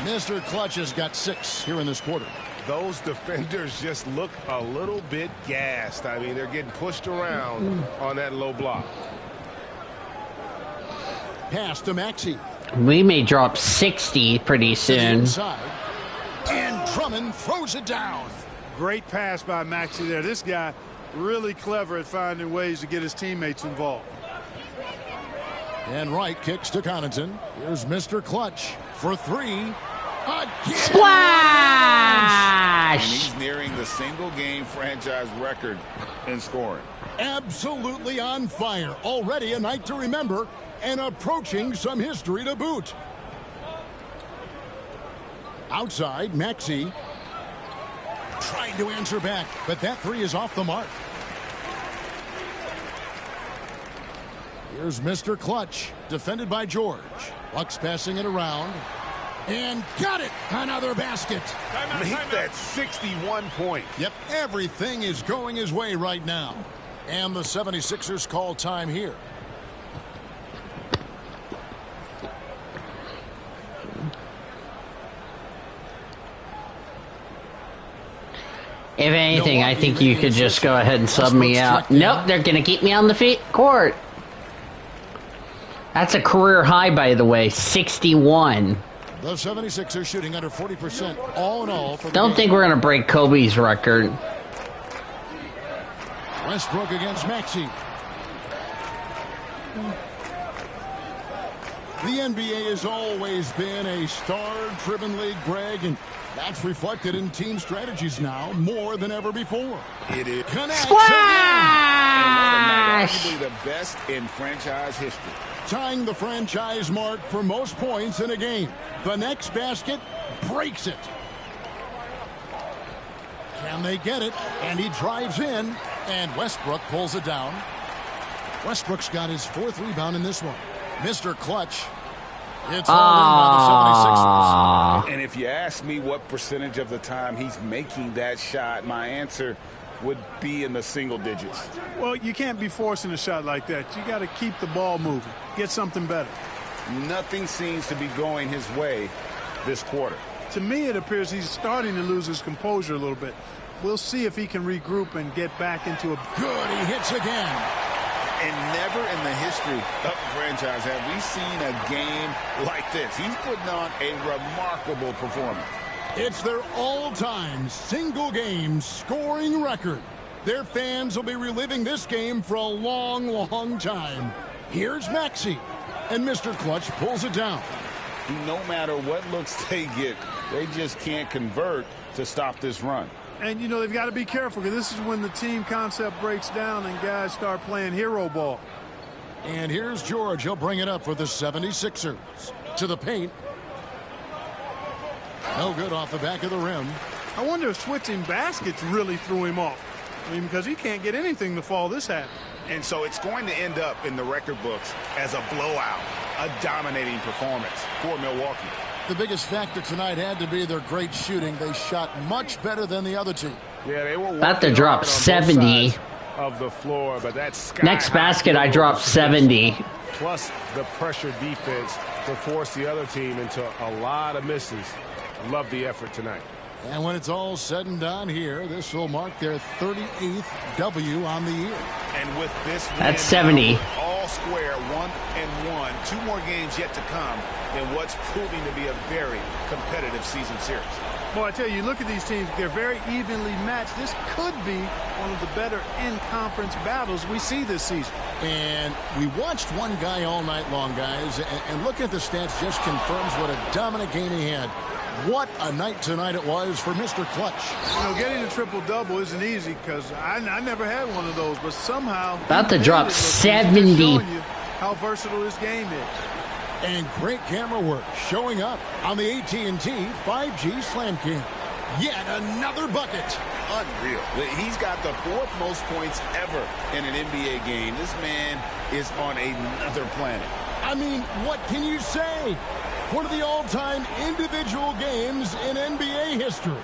[SPEAKER 8] Mr. Clutch has got 6 here in this quarter.
[SPEAKER 13] Those defenders just look a little bit gassed. I mean, they're getting pushed around on that low block.
[SPEAKER 8] Pass to Maxey.
[SPEAKER 1] We may drop 60 pretty soon.
[SPEAKER 8] Inside. And Drummond throws it down.
[SPEAKER 10] Great pass by Maxey there. This guy really clever at finding ways to get his teammates involved.
[SPEAKER 8] And Wright kicks to Connaughton. Here's Mr. Clutch for 3. Again.
[SPEAKER 1] Splash!
[SPEAKER 9] And he's nearing the single-game franchise record in scoring.
[SPEAKER 8] Absolutely on fire. Already a night to remember and approaching some history to boot. Outside, Maxey trying to answer back, but that 3 is off the mark. Here's Mr. Clutch, defended by George. Bucks passing it around. And got it! Another basket.
[SPEAKER 13] Make that 61 points.
[SPEAKER 8] Yep, everything is going his way right now. And the 76ers call time here.
[SPEAKER 1] If anything, I think you could just go ahead and sub me out. Nope, they're going to keep me on the court. That's a career high, by the way, 61.
[SPEAKER 8] The 76ers shooting under 40% all in all.
[SPEAKER 1] Don't think we're going to break Kobe's record.
[SPEAKER 8] Westbrook against Maxey. The NBA has always been a star-driven league, Greg, and that's reflected in team strategies now more than ever before.
[SPEAKER 9] It is.
[SPEAKER 1] Splash!
[SPEAKER 9] Arguably the best in franchise history.
[SPEAKER 8] Tying the franchise mark for most points in a game. The next basket breaks it. Can they get it? And he drives in, and Westbrook pulls it down. Westbrook's got his 4th rebound in this one. Mr. Clutch. It's all in by the 76ers.
[SPEAKER 9] And if you ask me what percentage of the time he's making that shot, my answer would be in the single digits.
[SPEAKER 10] Well, you can't be forcing a shot like that. You got to keep the ball moving. Get something better.
[SPEAKER 9] Nothing seems to be going his way this quarter.
[SPEAKER 10] To me, it appears he's starting to lose his composure a little bit. We'll see if he can regroup and get back into a...
[SPEAKER 8] Good, he hits again.
[SPEAKER 9] And never in the history of the franchise have we seen a game like this. He's putting on a remarkable performance.
[SPEAKER 8] It's their all-time single-game scoring record. Their fans will be reliving this game for a long, long time. Here's Maxey, and Mr. Clutch pulls it down.
[SPEAKER 9] No matter what looks they get, they just can't convert to stop this run.
[SPEAKER 10] And, you know, they've got to be careful because this is when the team concept breaks down and guys start playing hero ball.
[SPEAKER 8] And here's George. He'll bring it up for the 76ers. To the paint. No good off the back of the rim.
[SPEAKER 10] I wonder if switching baskets really threw him off. I mean, because he can't get anything to fall this half.
[SPEAKER 9] And so it's going to end up in the record books as a blowout, a dominating performance for Milwaukee.
[SPEAKER 8] The biggest factor tonight had to be their great shooting. They shot much better than the other team.
[SPEAKER 13] Yeah, they were
[SPEAKER 1] about to drop 70
[SPEAKER 13] of the floor, but that's
[SPEAKER 1] next basket. I dropped 70.
[SPEAKER 13] Plus the pressure defense to force the other team into a lot of misses. Love the effort tonight.
[SPEAKER 8] And when it's all said and done here, this will mark their 38th W on the year.
[SPEAKER 9] And with this win,
[SPEAKER 1] that's 70.
[SPEAKER 9] All square, 1-1. 2 more games yet to come in what's proving to be a very competitive season series.
[SPEAKER 10] Boy, I tell you, look at these teams. They're very evenly matched. This could be one of the better in-conference battles we see this season.
[SPEAKER 8] And we watched one guy all night long, guys, and looking at the stats just confirms what a dominant game he had. What a night tonight it was for Mr. Clutch.
[SPEAKER 10] You know, getting a triple-double isn't easy because I never had one of those, but somehow...
[SPEAKER 1] about to drop 70.
[SPEAKER 10] Showing you how versatile this game is.
[SPEAKER 8] And great camera work showing up on the AT&T 5G Slam King. Yet another bucket.
[SPEAKER 9] Unreal. He's got the 4th most points ever in an NBA game. This man is on another planet.
[SPEAKER 8] I mean, what can you say? One of the all-time individual games in NBA history.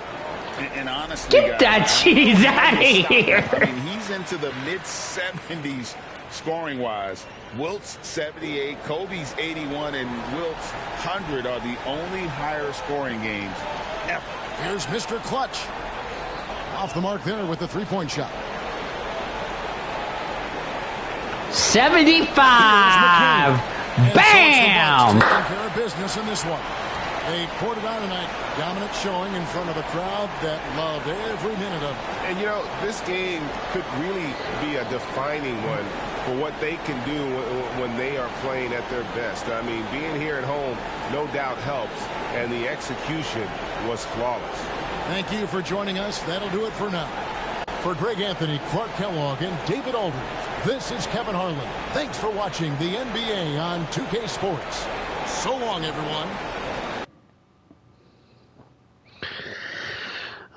[SPEAKER 9] And honestly,
[SPEAKER 1] get that cheese out of here.
[SPEAKER 9] I mean, he's he's into the mid-70s scoring-wise. Wilt's 78, Kobe's 81, and Wilt's 100 are the only higher scoring games ever.
[SPEAKER 8] Here's Mr. Clutch. Off the mark there with the three-point shot.
[SPEAKER 1] 75. Bam!
[SPEAKER 8] Taking care of business in this one. A quarter down tonight, dominant showing in front of a crowd that loved every minute of it.
[SPEAKER 13] And, you know, this game could really be a defining one for what they can do when they are playing at their best. I mean, being here at home no doubt helps, and the execution was flawless.
[SPEAKER 8] Thank you for joining us. That'll do it for now. For Greg Anthony, Clark Kellogg, and David Aldridge, this is Kevin Harlan. Thanks for watching the NBA on 2K Sports. So long, everyone.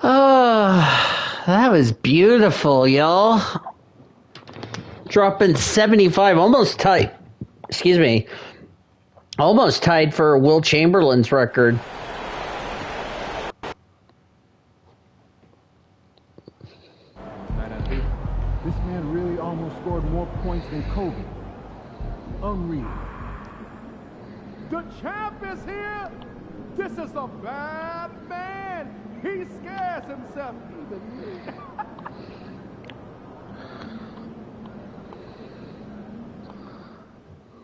[SPEAKER 1] Oh, that was beautiful, y'all. Dropping 75, almost tied. Excuse me. Almost tied for Will Chamberlain's record.
[SPEAKER 6] This man really almost scored more points than Kobe. Unreal. The champ is here. This is a bad man. He scares himself even.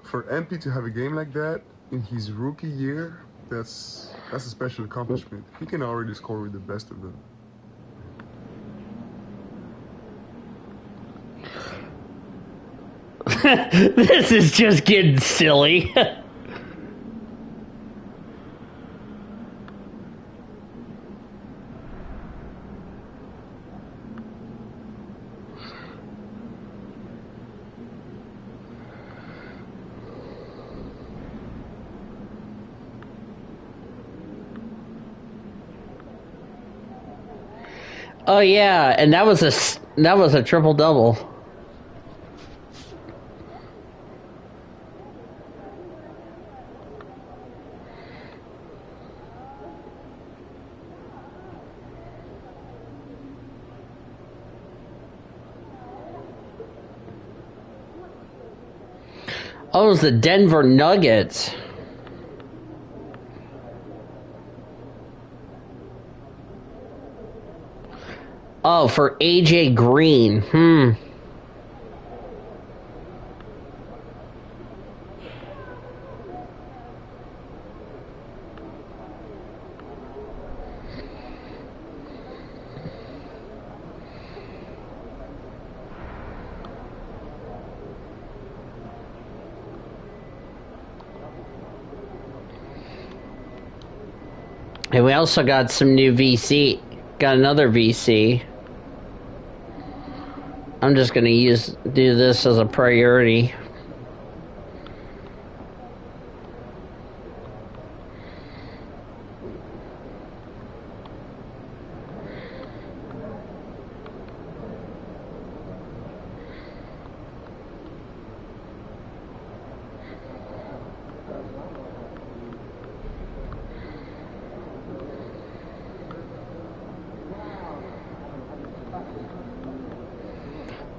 [SPEAKER 16] For MP to have a game like that in his rookie year, that's a special accomplishment. He can already score with the best of them.
[SPEAKER 1] This is just getting silly. Oh yeah, and that was a triple double. Oh, it was the Denver Nuggets. Oh, for AJ Green. And we also got some new VC. Got another VC. I'm just gonna do this as a priority.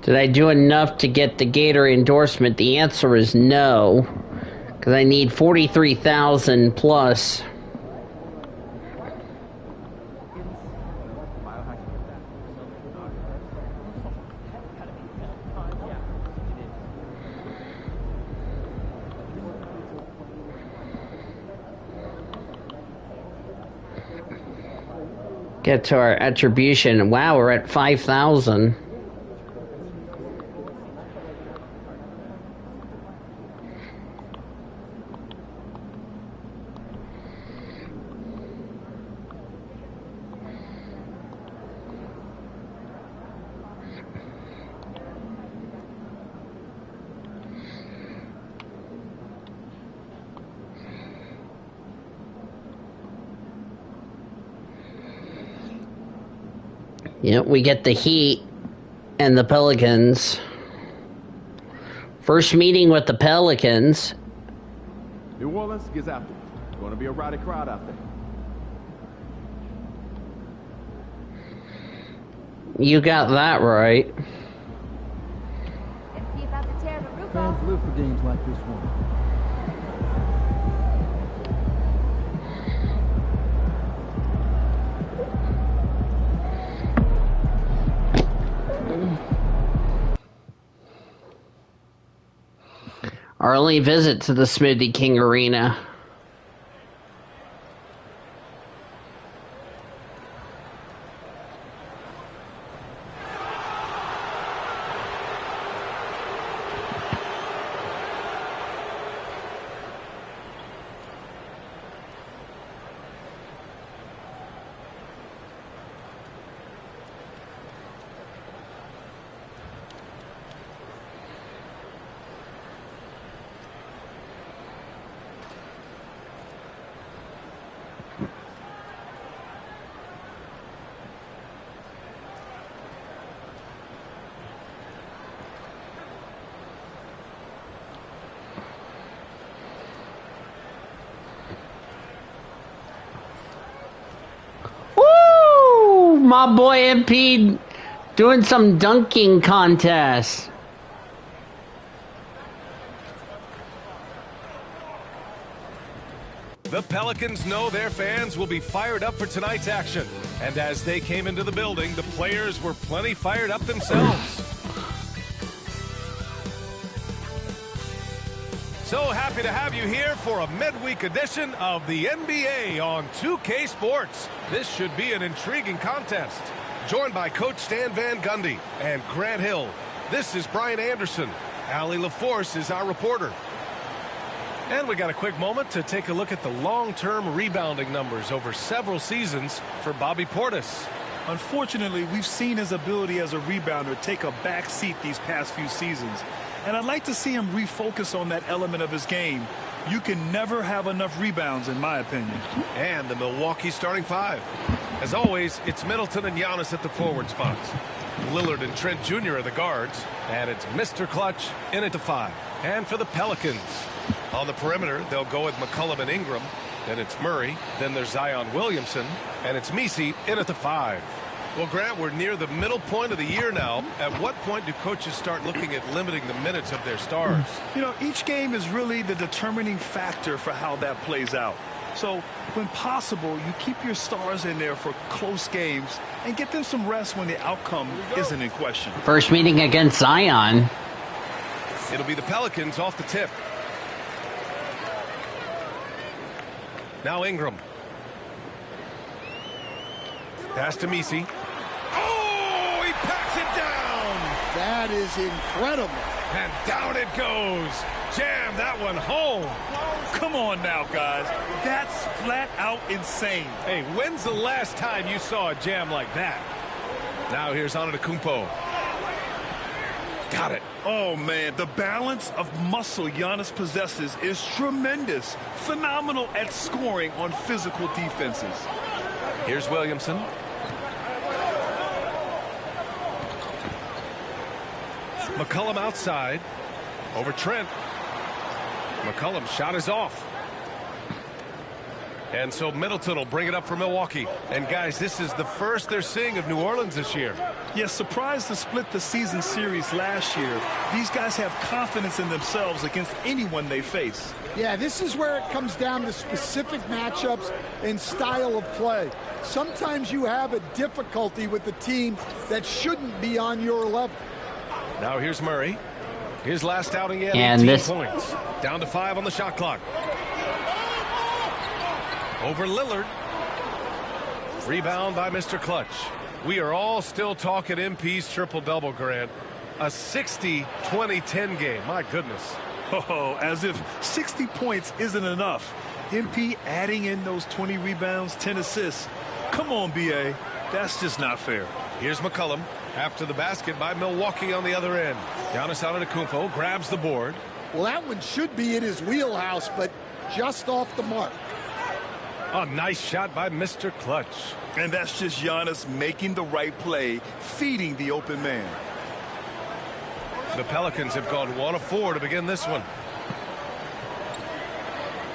[SPEAKER 1] Did I do enough to get the Gator endorsement? The answer is no, because I need 43,000 plus. Get to our attribution. Wow, we're at 5,000. Yep, we get the Heat and the Pelicans. First meeting with the Pelicans.
[SPEAKER 6] New Orleans gets after it. Going to be a rowdy crowd out there.
[SPEAKER 1] You got that right.
[SPEAKER 6] fans live for games like this one.
[SPEAKER 1] Our only visit to the Smoothie King Arena. My boy MP doing some dunking contest.
[SPEAKER 17] The Pelicans know their fans will be fired up for tonight's action. And as they came into the building, the players were plenty fired up themselves. So happy to have you here for a midweek edition of the NBA on 2K Sports. This should be an intriguing contest. Joined by Coach Stan Van Gundy and Grant Hill. This is Brian Anderson. Allie LaForce is our reporter. And we got a quick moment to take a look at the long-term rebounding numbers over several seasons for Bobby Portis.
[SPEAKER 10] Unfortunately, we've seen his ability as a rebounder take a back seat these past few seasons. And I'd like to see him refocus on that element of his game. You can never have enough rebounds, in my opinion.
[SPEAKER 17] And the Milwaukee starting five. As always, it's Middleton and Giannis at the forward spots. Lillard and Trent Jr. are the guards. And it's Mr. Clutch in at the five. And for the Pelicans, on the perimeter, they'll go with McCollum and Ingram. Then it's Murray. Then there's Zion Williamson. And it's Messi in at the five. Well, Grant, we're near the middle point of the year now. At what point do coaches start looking at limiting the minutes of their stars?
[SPEAKER 10] You know, each game is really the determining factor for how that plays out. So, when possible, you keep your stars in there for close games and get them some rest when the outcome isn't in question.
[SPEAKER 1] First meeting against Zion.
[SPEAKER 17] It'll be the Pelicans off the tip. Now Ingram. Pass to Messi. Oh, he packs it down.
[SPEAKER 18] That is incredible.
[SPEAKER 17] And down it goes. Jam that one home.
[SPEAKER 10] Come on now, guys. That's flat out insane.
[SPEAKER 17] Hey, when's the last time you saw a jam like that? Now here's Antetokounmpo. Got it.
[SPEAKER 10] Oh, man, the balance of muscle Giannis possesses is tremendous. Phenomenal at scoring on physical defenses.
[SPEAKER 17] Here's Williamson. McCollum outside. Over Trent. McCollum's shot is off. And so Middleton will bring it up for Milwaukee. And guys, this is the first they're seeing of New Orleans this year.
[SPEAKER 10] Yes, surprised to split the season series last year. These guys have confidence in themselves against anyone they face.
[SPEAKER 18] Yeah, this is where it comes down to specific matchups and style of play. Sometimes you have a difficulty with the team that shouldn't be on your level.
[SPEAKER 17] Now here's Murray. His last outing, he had
[SPEAKER 1] and
[SPEAKER 17] 18 points. Down to 5 on the shot clock. Over Lillard. Rebound by Mr. Clutch. We are all still talking MP's triple-double, Grant. A 60-20-10 game. My goodness.
[SPEAKER 10] Oh, as if 60 points isn't enough. MP adding in those 20 rebounds, 10 assists. Come on, BA. That's just not fair.
[SPEAKER 17] Here's McCollum. After the basket by Milwaukee on the other end. Giannis Antetokounmpo grabs the board.
[SPEAKER 18] Well, that one should be in his wheelhouse, but just off the mark.
[SPEAKER 17] A nice shot by Mr. Clutch.
[SPEAKER 10] And that's just Giannis making the right play, feeding the open man.
[SPEAKER 17] The Pelicans have gone 1 of 4 to begin this one.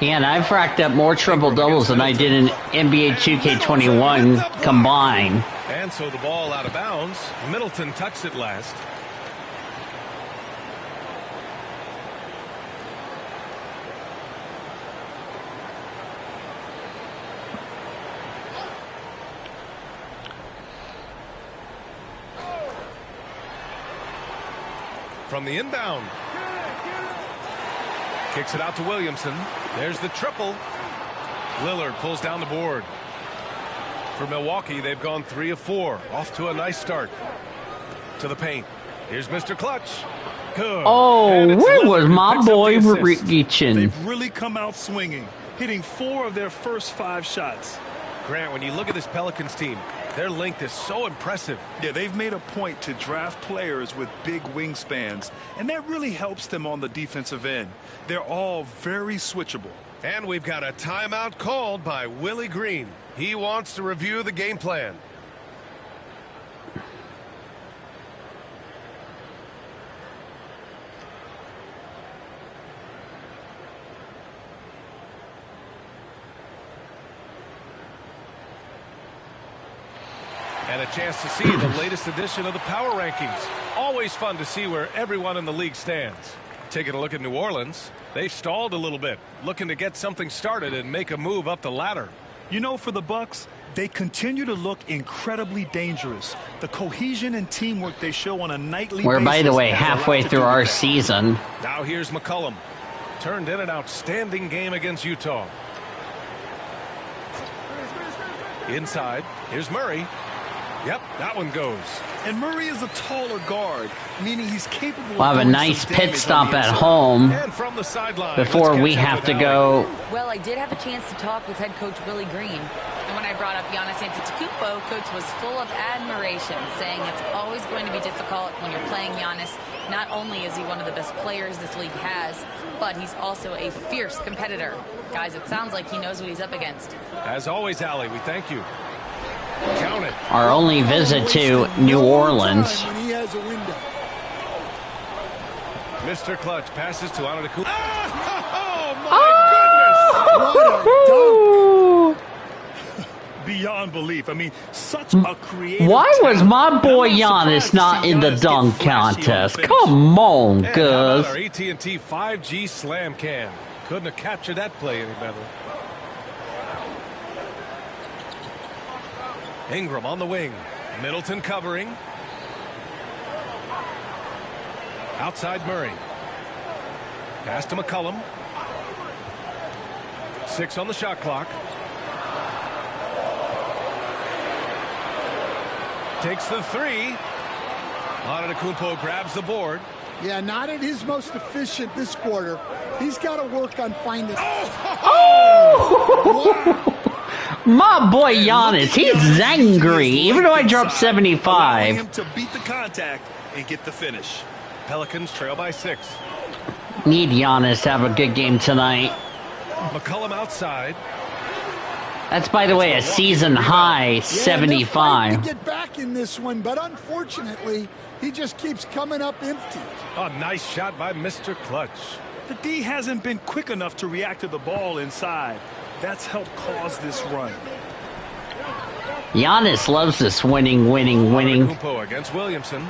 [SPEAKER 1] Yeah, and I've racked up more triple-doubles than I did in NBA 2K21 combined.
[SPEAKER 17] And so the ball out of bounds. Middleton touched it last. from the inbound. Kicks it out to Williamson. There's the triple. Lillard pulls down the board. For Milwaukee, they've gone 3 of 4. Off to a nice start. To the paint. Here's Mr. Clutch. Good.
[SPEAKER 1] Oh, where was my boy reaching?
[SPEAKER 10] They've really come out swinging, hitting 4 of their first 5 shots.
[SPEAKER 17] Grant, when you look at this Pelicans team, their length is so impressive.
[SPEAKER 10] Yeah, they've made a point to draft players with big wingspans, and that really helps them on the defensive end. They're all very switchable.
[SPEAKER 17] And we've got a timeout called by Willie Green. He wants to review the game plan. And a chance to see the latest edition of the Power Rankings. Always fun to see where everyone in the league stands. Taking a look at New Orleans, they've stalled a little bit, looking to get something started and make a move up the ladder.
[SPEAKER 10] You know, for the Bucks, they continue to look incredibly dangerous. The cohesion and teamwork they show on a nightly basis.
[SPEAKER 1] We're, by the way, halfway through our season.
[SPEAKER 17] Now here's McCollum. Turned in an outstanding game against Utah. Inside, here's Murray. Yep, that one goes.
[SPEAKER 10] And Murray is a taller guard, meaning he's capable
[SPEAKER 1] we'll
[SPEAKER 10] of
[SPEAKER 1] have a nice pit stop at home before we have to go.
[SPEAKER 19] Well, I did have a chance to talk with head coach Willie Green. And when I brought up Giannis Antetokounmpo, coach was full of admiration, saying it's always going to be difficult when you're playing Giannis. Not only is he one of the best players this league has, but he's also a fierce competitor. Guys, it sounds like he knows what he's up against.
[SPEAKER 17] As always, Allie, we thank you. Count it.
[SPEAKER 1] Our only visit to New Orleans.
[SPEAKER 17] Mr. Clutch passes to Antetokounmpo.
[SPEAKER 10] Oh, my goodness! Beyond belief. I mean, such a creative.
[SPEAKER 1] Why was my boy Giannis not in the dunk contest? Come on,
[SPEAKER 17] Gus. Our AT&T 5G slam cam. Couldn't have captured that play any better. Ingram on the wing. Middleton covering. Outside Murray. Pass to McCollum. 6 on the shot clock. Takes the 3. Antetokounmpo grabs the board.
[SPEAKER 18] Yeah, not at his most efficient this quarter. He's got to work on finding.
[SPEAKER 1] Oh! Wow. My boy Giannis, he's angry, even though I dropped 75.
[SPEAKER 10] Him to beat the contact and get the finish.
[SPEAKER 17] Pelicans trail by 6.
[SPEAKER 1] Need Giannis to have a good game tonight.
[SPEAKER 17] McCollum outside.
[SPEAKER 1] That's, by the way, a season high 75.
[SPEAKER 18] To get back in this one, but unfortunately, he just keeps coming up empty.
[SPEAKER 17] A nice shot by Mr. Clutch.
[SPEAKER 10] The D hasn't been quick enough to react to the ball inside. That's helped cause this run.
[SPEAKER 1] Giannis loves this winning.
[SPEAKER 17] Antetokounmpo against Williamson.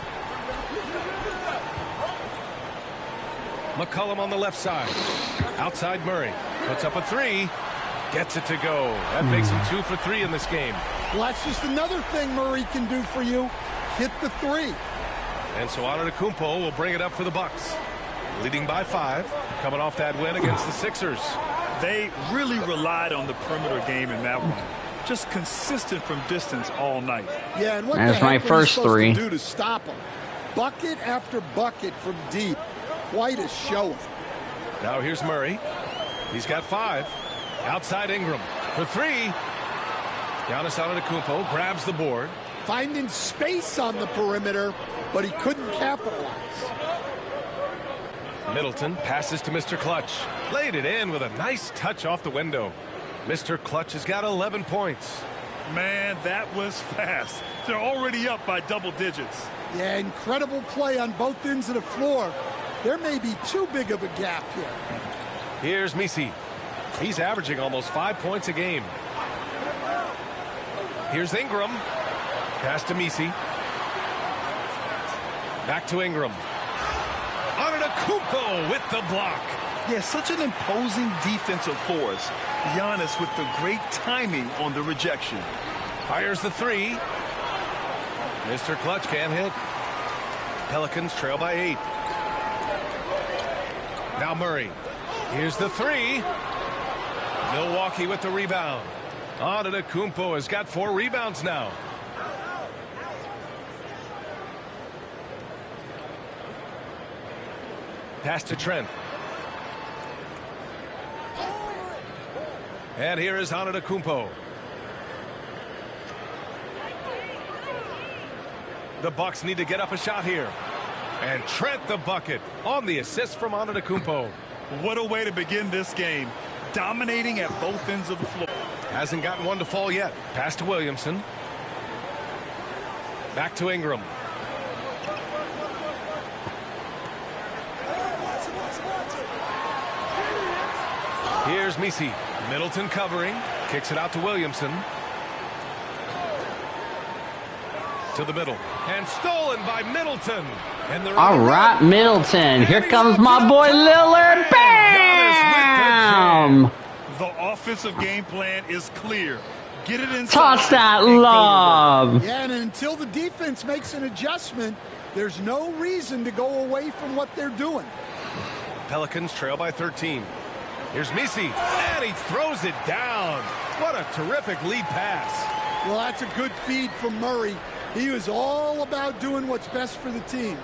[SPEAKER 17] McCollum on the left side. Outside Murray. Puts up a 3. Gets it to go. That makes him 2 for 3 in this game.
[SPEAKER 18] Well, that's just another thing Murray can do for you. Hit the 3.
[SPEAKER 17] And so Antetokounmpo will bring it up for the Bucks. Leading by 5. Coming off that win against the Sixers.
[SPEAKER 10] They really relied on the perimeter game in that one. Just consistent from distance all night.
[SPEAKER 18] Yeah, and what
[SPEAKER 1] that's my first 3.
[SPEAKER 18] To do to stop him? Bucket after bucket from deep. Quite a showing.
[SPEAKER 17] Now here's Murray. He's got 5. Outside Ingram for 3. Giannis Antetokounmpo grabs the board.
[SPEAKER 18] Finding space on the perimeter, but he couldn't capitalize.
[SPEAKER 17] Middleton passes to Mr. Clutch. Laid it in with a nice touch off the window. Mr. Clutch has got 11 points.
[SPEAKER 10] Man, that was fast. They're already up by double digits.
[SPEAKER 18] Yeah, incredible play on both ends of the floor. There may be too big of a gap here.
[SPEAKER 17] Here's Misi. He's averaging almost 5 points a game. Here's Ingram. Pass to Misi. Back to Ingram. Antetokounmpo with the block.
[SPEAKER 10] Yeah, such an imposing defensive force. Giannis with the great timing on the rejection.
[SPEAKER 17] Fires the 3. Mr. Clutch can't hit. Pelicans trail by 8. Now Murray. Here's the three. Milwaukee with the rebound. Antetokounmpo has got 4 rebounds now. Pass to Trent. And here is Antetokounmpo. The Bucks need to get up a shot here. And Trent the bucket on the assist from Antetokounmpo.
[SPEAKER 10] What a way to begin this game. Dominating at both ends of the floor.
[SPEAKER 17] Hasn't gotten one to fall yet. Pass to Williamson. Back to Ingram. Here's Messi. Middleton covering. Kicks it out to Williamson. To the middle. And stolen by Middleton. And
[SPEAKER 1] all right, Middleton. Here comes my boy Lillard. Bam!
[SPEAKER 10] The offensive game plan is clear. Get it inside.
[SPEAKER 1] Toss that lob.
[SPEAKER 18] Yeah, and until the defense makes an adjustment, there's no reason to go away from what they're doing.
[SPEAKER 17] Pelicans trail by 13. Here's Messi, and he throws it down. What a terrific lead pass.
[SPEAKER 18] Well, that's a good feed from Murray. He was all about doing what's best for the team.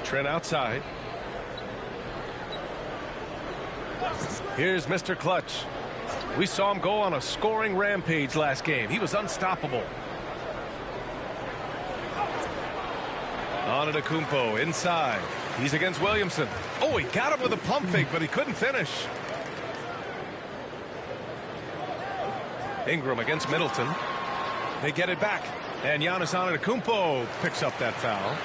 [SPEAKER 17] Trent outside. Here's Mr. Clutch. We saw him go on a scoring rampage last game. He was unstoppable. Antetokounmpo inside. He's against Williamson. Oh, he got him with a pump fake, but he couldn't finish. Ingram against Middleton. They get it back. And Giannis Antetokounmpo picks up that foul.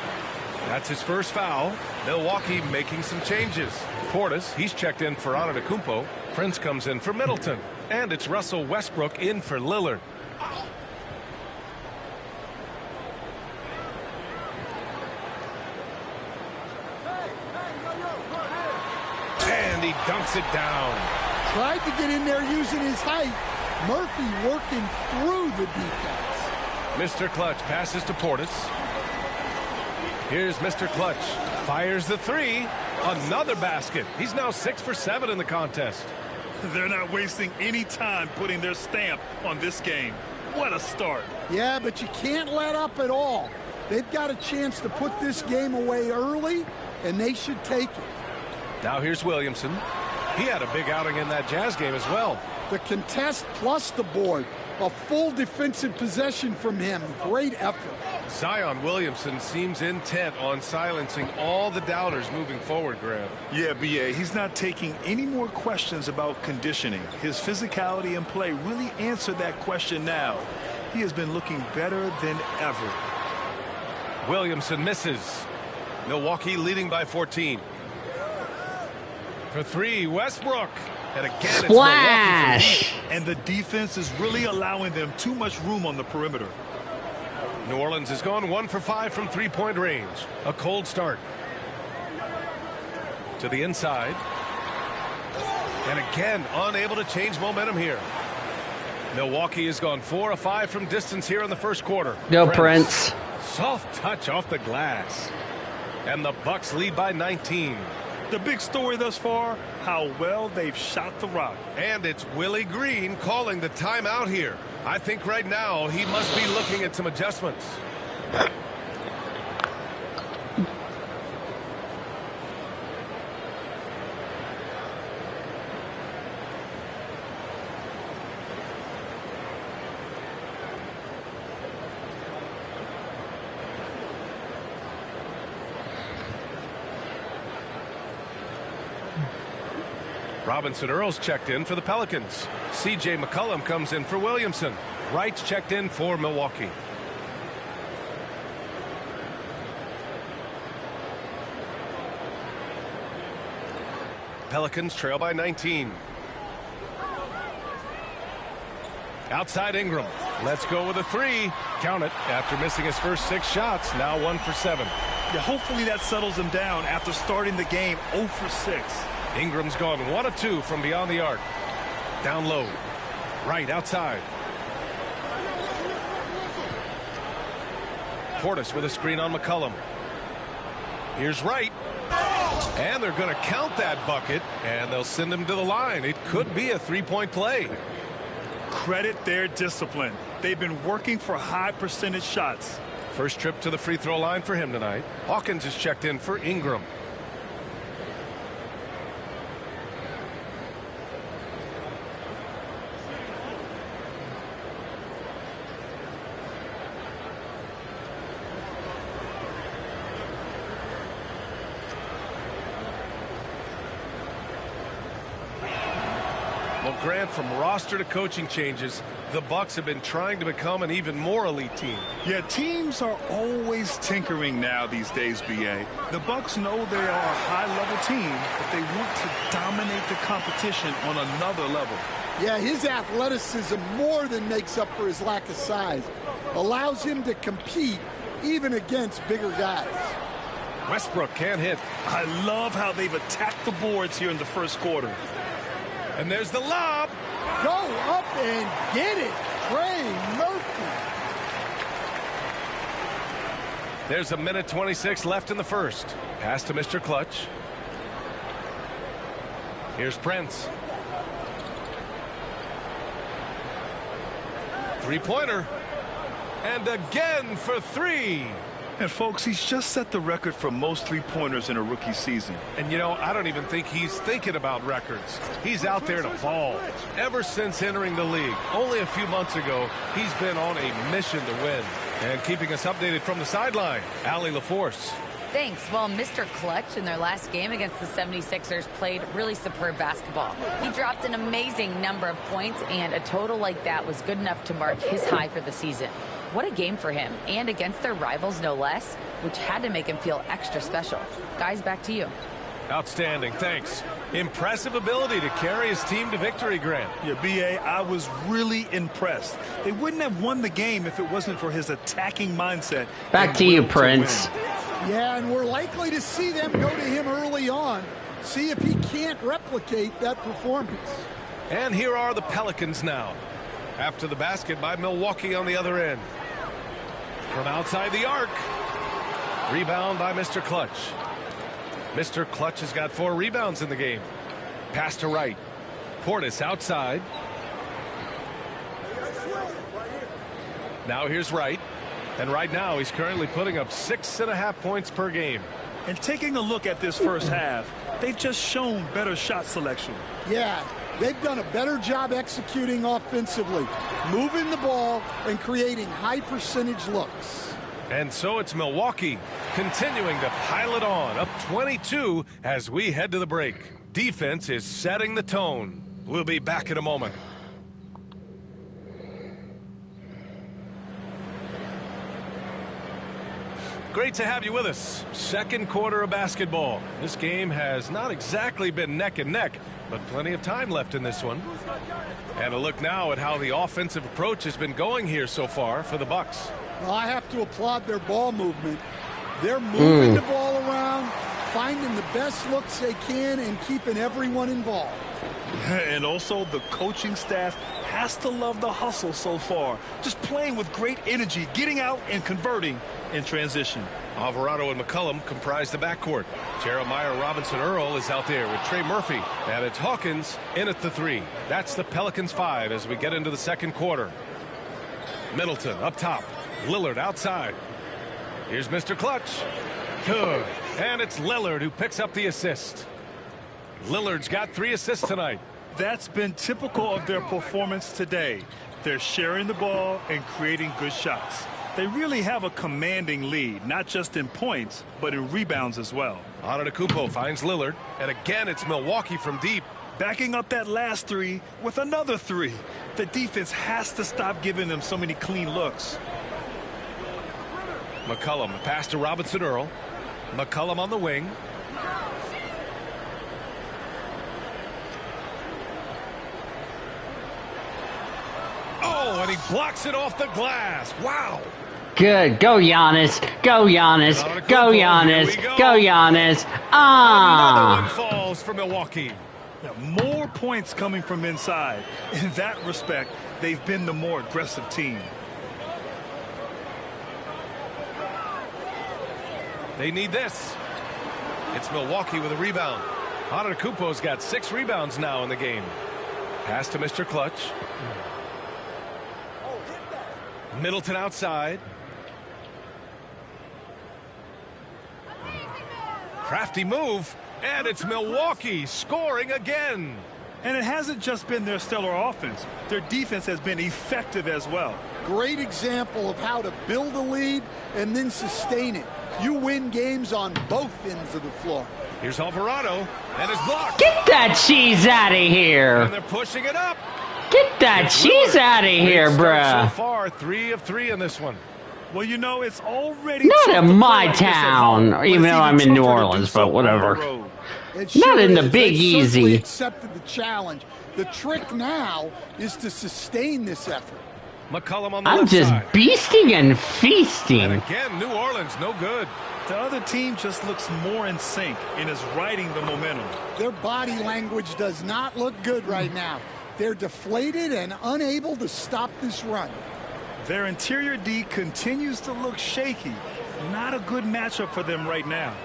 [SPEAKER 17] That's his first foul. Milwaukee making some changes. Portis, he's checked in for Antetokounmpo. Prince comes in for Middleton. And it's Russell Westbrook in for Lillard. And he dunks it down.
[SPEAKER 18] Tried to get in there using his height. Murphy working through the defense.
[SPEAKER 17] Mr. Clutch passes to Portis. Here's Mr. Clutch. Fires the three. Another basket. He's now 6 for 7 in the contest.
[SPEAKER 10] They're not wasting any time putting their stamp on this game. What a start.
[SPEAKER 18] Yeah, but you can't let up at all. They've got a chance to put this game away early, and they should take it.
[SPEAKER 17] Now here's Williamson. He had a big outing in that Jazz game as well.
[SPEAKER 18] The contest plus the board. A full defensive possession from him. Great effort.
[SPEAKER 17] Zion Williamson seems intent on silencing all the doubters moving forward, Graham.
[SPEAKER 10] Yeah, B.A., he's not taking any more questions about conditioning. His physicality and play really answered that question now. He has been looking better than ever.
[SPEAKER 17] Williamson misses. Milwaukee leading by 14. For three, Westbrook. And again, it's
[SPEAKER 1] Splash!
[SPEAKER 10] And the defense is really allowing them too much room on the perimeter.
[SPEAKER 17] New Orleans has gone 1 for 5 from three-point range. A cold start. To the inside. And again, unable to change momentum here. Milwaukee has gone 4 of 5 from distance here in the first quarter.
[SPEAKER 1] Go, Prince.
[SPEAKER 17] Soft touch off the glass. And the Bucks lead by 19.
[SPEAKER 10] The big story thus far, how well they've shot the rock.
[SPEAKER 17] And it's Willie Green calling the timeout here. I think right now he must be looking at some adjustments. Robinson Earls checked in for the Pelicans. C.J. McCollum comes in for Williamson. Wright's checked in for Milwaukee. Pelicans trail by 19. Outside Ingram. Let's go with a three. Count it after missing his first 6 shots. Now 1 for 7.
[SPEAKER 10] Yeah, hopefully that settles him down after starting the game 0 for 6.
[SPEAKER 17] Ingram's gone 1 of 2 from beyond the arc. Down low. Right outside. Portis with a screen on McCollum. Here's Wright. And they're going to count that bucket, and they'll send him to the line. It could be a three-point play.
[SPEAKER 10] Credit their discipline. They've been working for high percentage shots.
[SPEAKER 17] First trip to the free throw line for him tonight. Hawkins is checked in for Ingram. Well, Grant, from roster to coaching changes, the Bucks have been trying to become an even more elite team.
[SPEAKER 10] Yeah, teams are always tinkering now these days, B.A. The Bucks know they are a high-level team, but they want to dominate the competition on another level.
[SPEAKER 18] Yeah, his athleticism more than makes up for his lack of size. Allows him to compete even against bigger guys.
[SPEAKER 17] Westbrook can't hit.
[SPEAKER 10] I love how they've attacked the boards here in the first quarter.
[SPEAKER 17] And there's the lob.
[SPEAKER 18] Go up and get it, Trey Murphy.
[SPEAKER 17] There's a minute 26 left in the first. Pass to Mr. Clutch. Here's Prince. Three-pointer. And again for three.
[SPEAKER 10] And, folks, he's just set the record for most three-pointers in a rookie season.
[SPEAKER 17] And, you know, I don't even think he's thinking about records. He's out there to ball. Ever since entering the league, only a few months ago, he's been on a mission to win. And keeping us updated from the sideline, Allie LaForce.
[SPEAKER 19] Thanks. Well, Mr. Clutch in their last game against the 76ers played really superb basketball. He dropped an amazing number of points, and a total like that was good enough to mark his high for the season. What a game for him, and against their rivals no less, which had to make him feel extra special. Guys, back to you.
[SPEAKER 17] Outstanding, thanks. Impressive ability to carry his team to victory, Grant.
[SPEAKER 10] Yeah, B.A., I was really impressed. They wouldn't have won the game if it wasn't for his attacking mindset.
[SPEAKER 1] Back to you, Prince.
[SPEAKER 18] Yeah, and we're likely to see them go to him early on. See if he can't replicate that performance.
[SPEAKER 17] And here are the Pelicans now. After the basket by Milwaukee on the other end. From outside the arc. Rebound by Mr. Clutch. Mr. Clutch has got 4 rebounds in the game. Pass to Wright. Portis outside. Now here's Wright. And right now he's currently putting up 6.5 points per game.
[SPEAKER 10] And taking a look at this first half, they've just shown better shot selection.
[SPEAKER 18] Yeah, they've done a better job executing offensively, moving the ball and creating high percentage looks.
[SPEAKER 17] And so it's Milwaukee continuing to pile it on, up 22 as we head to the break. Defense is setting the tone. We'll be back in a moment. Great to have you with us. Second quarter of basketball. This game has not exactly been neck and neck, but plenty of time left in this one. And a look now at how the offensive approach has been going here so far for the Bucks.
[SPEAKER 18] Well, I have to applaud their ball movement. They're moving the ball around, finding the best looks they can, and keeping everyone involved.
[SPEAKER 10] And also the coaching staff has to love the hustle so far. Just playing with great energy, getting out and converting in transition.
[SPEAKER 17] Alvarado and McCollum comprise the backcourt. Jeremiah Robinson-Earl is out there with Trey Murphy. And it's Hawkins in at the 3. That's the Pelicans 5 as we get into the second quarter. Middleton up top. Lillard outside. Here's Mr. Clutch. Good. And it's Lillard who picks up the assist. Lillard's got 3 assists tonight.
[SPEAKER 10] That's been typical of their performance today. They're sharing the ball and creating good shots. They really have a commanding lead, not just in points, but in rebounds as well.
[SPEAKER 17] Antetokounmpo finds Lillard, and again it's Milwaukee from deep.
[SPEAKER 10] Backing up that last 3 with another 3. The defense has to stop giving them so many clean looks.
[SPEAKER 17] McCollum, the pass to Robinson-Earl. McCollum on the wing. Oh, and he blocks it off the glass. Wow.
[SPEAKER 1] Good. Go Giannis. Go Giannis. Go Giannis. Go Giannis.
[SPEAKER 17] Another one falls for Milwaukee.
[SPEAKER 10] Now, more points coming from inside. In that respect, they've been the more aggressive team.
[SPEAKER 17] They need this. It's Milwaukee with a rebound. Antetokounmpo's got 6 rebounds now in the game. Pass to Mr. Clutch. Middleton outside. Crafty move, and it's Milwaukee scoring again.
[SPEAKER 10] And it hasn't just been their stellar offense. Their defense has been effective as well.
[SPEAKER 18] Great example of how to build a lead and then sustain it. You win games on both ends of the floor.
[SPEAKER 17] Here's Alvarado, and his block.
[SPEAKER 1] Get that cheese out of here.
[SPEAKER 17] And they're pushing it up.
[SPEAKER 1] Get that cheese out of here, bruh.
[SPEAKER 17] So far, 3 of 3 in this one.
[SPEAKER 10] Well, you know, it's already
[SPEAKER 1] not in my town, even though I'm in New Orleans, but whatever. Not in the Big Easy.
[SPEAKER 18] Accepted the challenge. The trick now is to sustain this effort.
[SPEAKER 17] McCollum on the
[SPEAKER 1] I'm
[SPEAKER 17] left
[SPEAKER 1] just
[SPEAKER 17] side.
[SPEAKER 1] beasting and feasting.
[SPEAKER 17] And again, New Orleans, no good.
[SPEAKER 10] The other team just looks more in sync and is riding the momentum.
[SPEAKER 18] Their body language does not look good right now. They're deflated and unable to stop this run.
[SPEAKER 10] Their interior D continues to look shaky. Not a good matchup for them right now.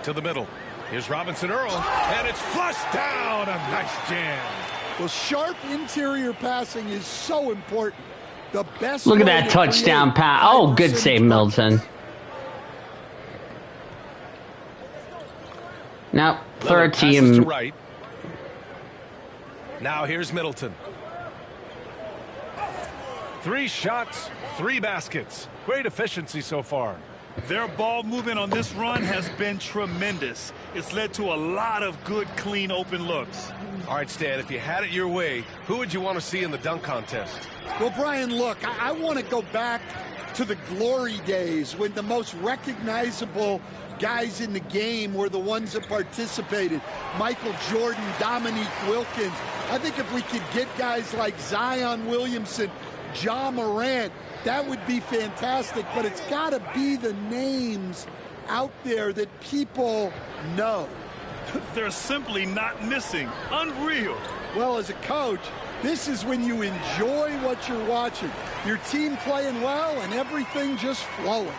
[SPEAKER 17] To the middle. Here's Robinson Earl, and it's flushed down. A nice jam.
[SPEAKER 18] Well, sharp interior passing is so important. The best.
[SPEAKER 1] Look at that touchdown pass. Oh, good save, Middleton. Nope, third team.
[SPEAKER 17] To right. Now here's Middleton. 3 shots, 3 baskets. Great efficiency so far.
[SPEAKER 10] Their ball movement on this run has been tremendous. It's led to a lot of good, clean, open looks.
[SPEAKER 17] All right, Stan, if you had it your way, who would you want to see in the dunk contest?
[SPEAKER 18] Well, Brian, look, I want to go back to the glory days when the most recognizable guys in the game were the ones that participated. Michael Jordan, Dominique Wilkins. I think if we could get guys like Zion Williamson, Ja Morant, that would be fantastic, but it's got to be the names out there that people know.
[SPEAKER 10] They're simply not missing. Unreal.
[SPEAKER 18] Well, as a coach, this is when you enjoy what you're watching. Your team playing well and everything just flowing.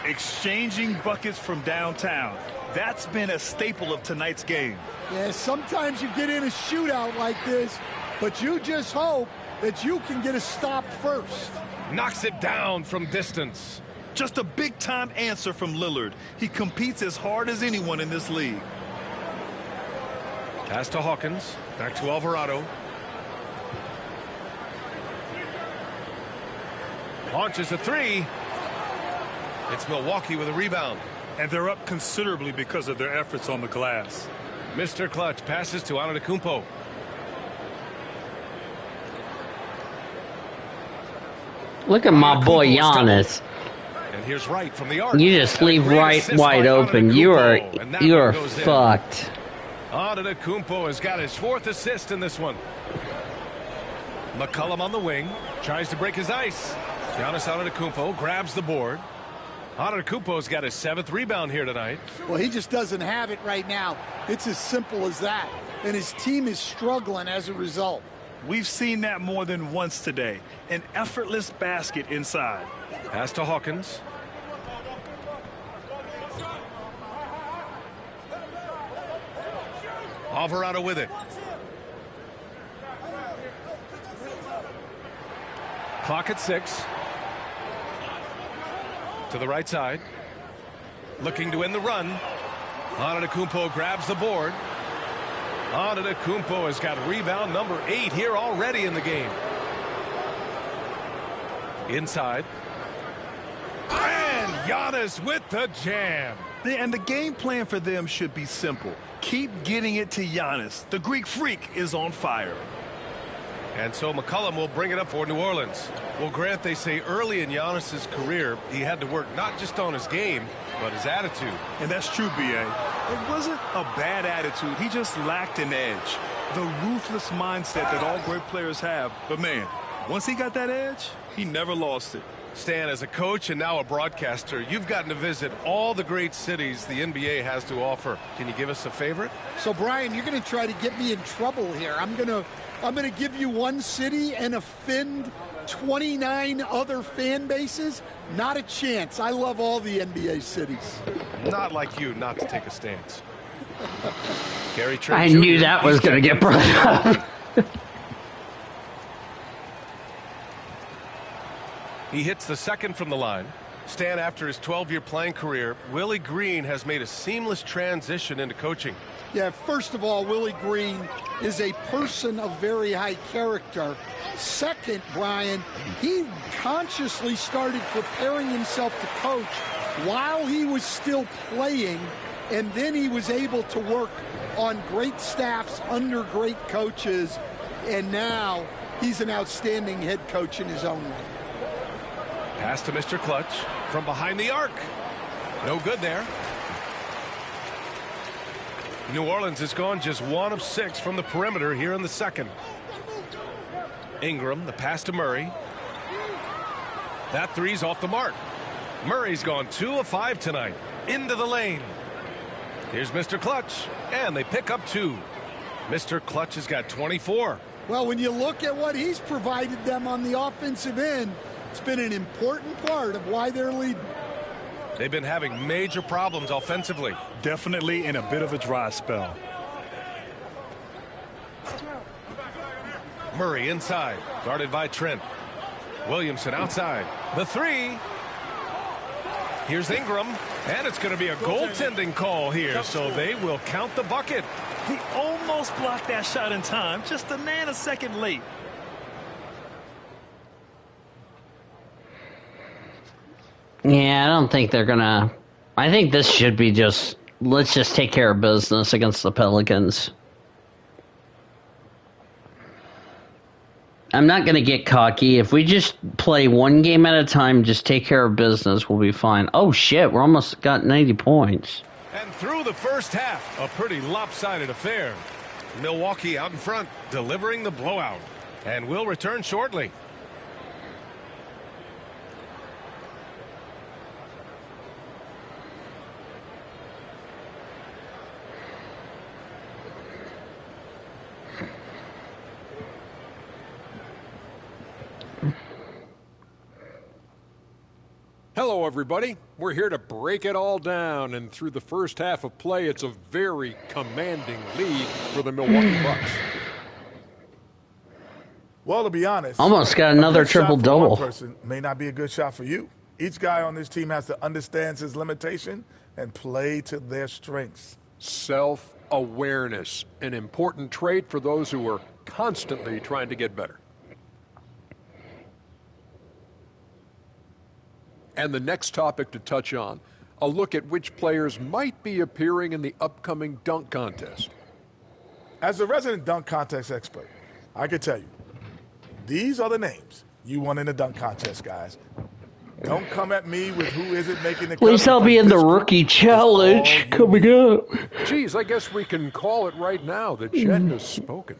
[SPEAKER 10] Exchanging buckets from downtown. That's been a staple of tonight's game.
[SPEAKER 18] Yeah, sometimes you get in a shootout like this, but you just hope that you can get a stop first.
[SPEAKER 17] Knocks it down from distance.
[SPEAKER 10] Just a big-time answer from Lillard. He competes as hard as anyone in this league.
[SPEAKER 17] Pass to Hawkins. Back to Alvarado. Launches a 3. It's Milwaukee with a rebound.
[SPEAKER 10] And they're up considerably because of their efforts on the glass.
[SPEAKER 17] Mr. Clutch passes to Antetokounmpo.
[SPEAKER 1] Look at my boy Giannis.
[SPEAKER 17] And here's Wright from the arc.
[SPEAKER 1] You just leave Wright wide open. You are fucked.
[SPEAKER 17] Antetokounmpo has got his 4th assist in this one. McCollum on the wing. Tries to break his ice. Giannis Antetokounmpo grabs the board. Antetokounmpo's got his 7th rebound here tonight.
[SPEAKER 18] Well, he just doesn't have it right now. It's as simple as that. And his team is struggling as a result.
[SPEAKER 10] We've seen that more than once today. An effortless basket inside.
[SPEAKER 17] Pass to Hawkins. Alvarado with it. Clock at 6. To the right side. Looking to end the run. Antetokounmpo grabs the board. Antetokounmpo has got rebound number 8 here already in the game. Inside. And Giannis with the jam.
[SPEAKER 10] And the game plan for them should be simple. Keep getting it to Giannis. The Greek freak is on fire.
[SPEAKER 17] And so McCollum will bring it up for New Orleans. Well, Grant, they say early in Giannis's career, he had to work not just on his game, but his attitude.
[SPEAKER 10] And that's true, B.A. It wasn't a bad attitude. He just lacked an edge. The ruthless mindset that all great players have. But, man, once he got that edge, he never lost it.
[SPEAKER 17] Stan, as a coach and now a broadcaster, you've gotten to visit all the great cities the NBA has to offer. Can you give us a favorite?
[SPEAKER 18] So, Brian, you're going to try to get me in trouble here. I'm going to give you one city and offend 29 other fan bases? Not a chance. I love all the NBA cities.
[SPEAKER 17] Not like you not to take a stance. Gary Trent
[SPEAKER 1] I
[SPEAKER 17] Jr.
[SPEAKER 1] knew that was going to get brought up.
[SPEAKER 17] He hits the second from the line. Stan, after his 12-year playing career, Willie Green has made a seamless transition into coaching.
[SPEAKER 18] Yeah, first of all, Willie Green is a person of very high character. Second, Brian, he consciously started preparing himself to coach while he was still playing, and then he was able to work on great staffs under great coaches, and now he's an outstanding head coach in his own right.
[SPEAKER 17] Pass to Mr. Clutch from behind the arc. No good there. New Orleans has gone just 1 of 6 from the perimeter here in the second. Ingram, the pass to Murray. That three's off the mark. Murray's gone 2 of 5 tonight. Into the lane. Here's Mr. Clutch, and they pick up 2. Mr. Clutch has got 24.
[SPEAKER 18] Well, when you look at what he's provided them on the offensive end, it's been an important part of why they're leading.
[SPEAKER 17] They've been having major problems offensively.
[SPEAKER 10] Definitely in a bit of a dry spell.
[SPEAKER 17] Murray inside, guarded by Trent. Williamson outside. The three. Here's Ingram, and it's going to be a goaltending call here, so they will count the bucket.
[SPEAKER 20] He almost blocked that shot in time, just a nanosecond late.
[SPEAKER 1] Yeah, I don't think they're gonna. I think this should be just, let's just take care of business against the Pelicans. I'm not gonna get cocky. If we just play one game at a time, just take care of business, we'll be fine. Oh shit, we're almost got 90 points.
[SPEAKER 17] And through the first half, a pretty lopsided affair. Milwaukee out in front, delivering the blowout. And we'll return shortly.
[SPEAKER 14] Hello, everybody. We're here to break it all down, and through the first half of play, it's a very commanding lead for the Milwaukee Bucks.
[SPEAKER 2] Well, to be honest,
[SPEAKER 1] almost got another triple-double.
[SPEAKER 2] One person may not be a good shot for you. Each guy on this team has to understand his limitation and play to their strengths.
[SPEAKER 14] Self-awareness, an important trait for those who are constantly trying to get better. And the next topic to touch on, a look at which players might be appearing in the upcoming dunk contest.
[SPEAKER 2] As a resident dunk contest expert, I can tell you, these are the names you want in the dunk contest, guys. Don't come at me with who isn't making the cut.
[SPEAKER 1] At least I'll be in the rookie challenge coming up.
[SPEAKER 14] Geez, I guess we can call it right now. The Jet has spoken.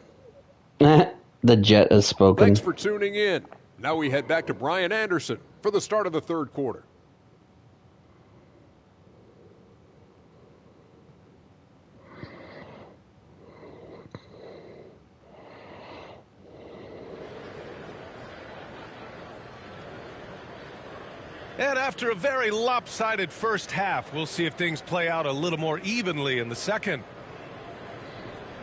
[SPEAKER 1] The Jet has spoken.
[SPEAKER 14] Thanks for tuning in. Now we head back to Brian Anderson for the start of the third quarter.
[SPEAKER 17] And after a very lopsided first half, we'll see if things play out a little more evenly in the second.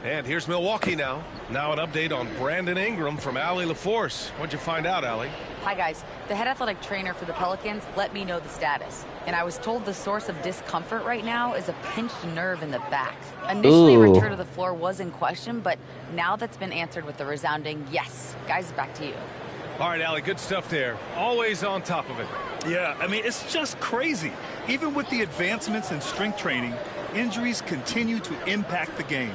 [SPEAKER 17] And here's Milwaukee now. Now an update on Brandon Ingram from Allie LaForce. What'd you find out, Allie?
[SPEAKER 19] Hi, guys. The head athletic trainer for the Pelicans let me know the status. And I was told the source of discomfort right now is a pinched nerve in the back. Initially, return to the floor was in question, but now that's been answered with the resounding yes. Guys, back to you.
[SPEAKER 17] All right, Allie, good stuff there. Always on top of it.
[SPEAKER 20] Yeah, I mean, it's just crazy. Even with the advancements in strength training, injuries continue to impact the game.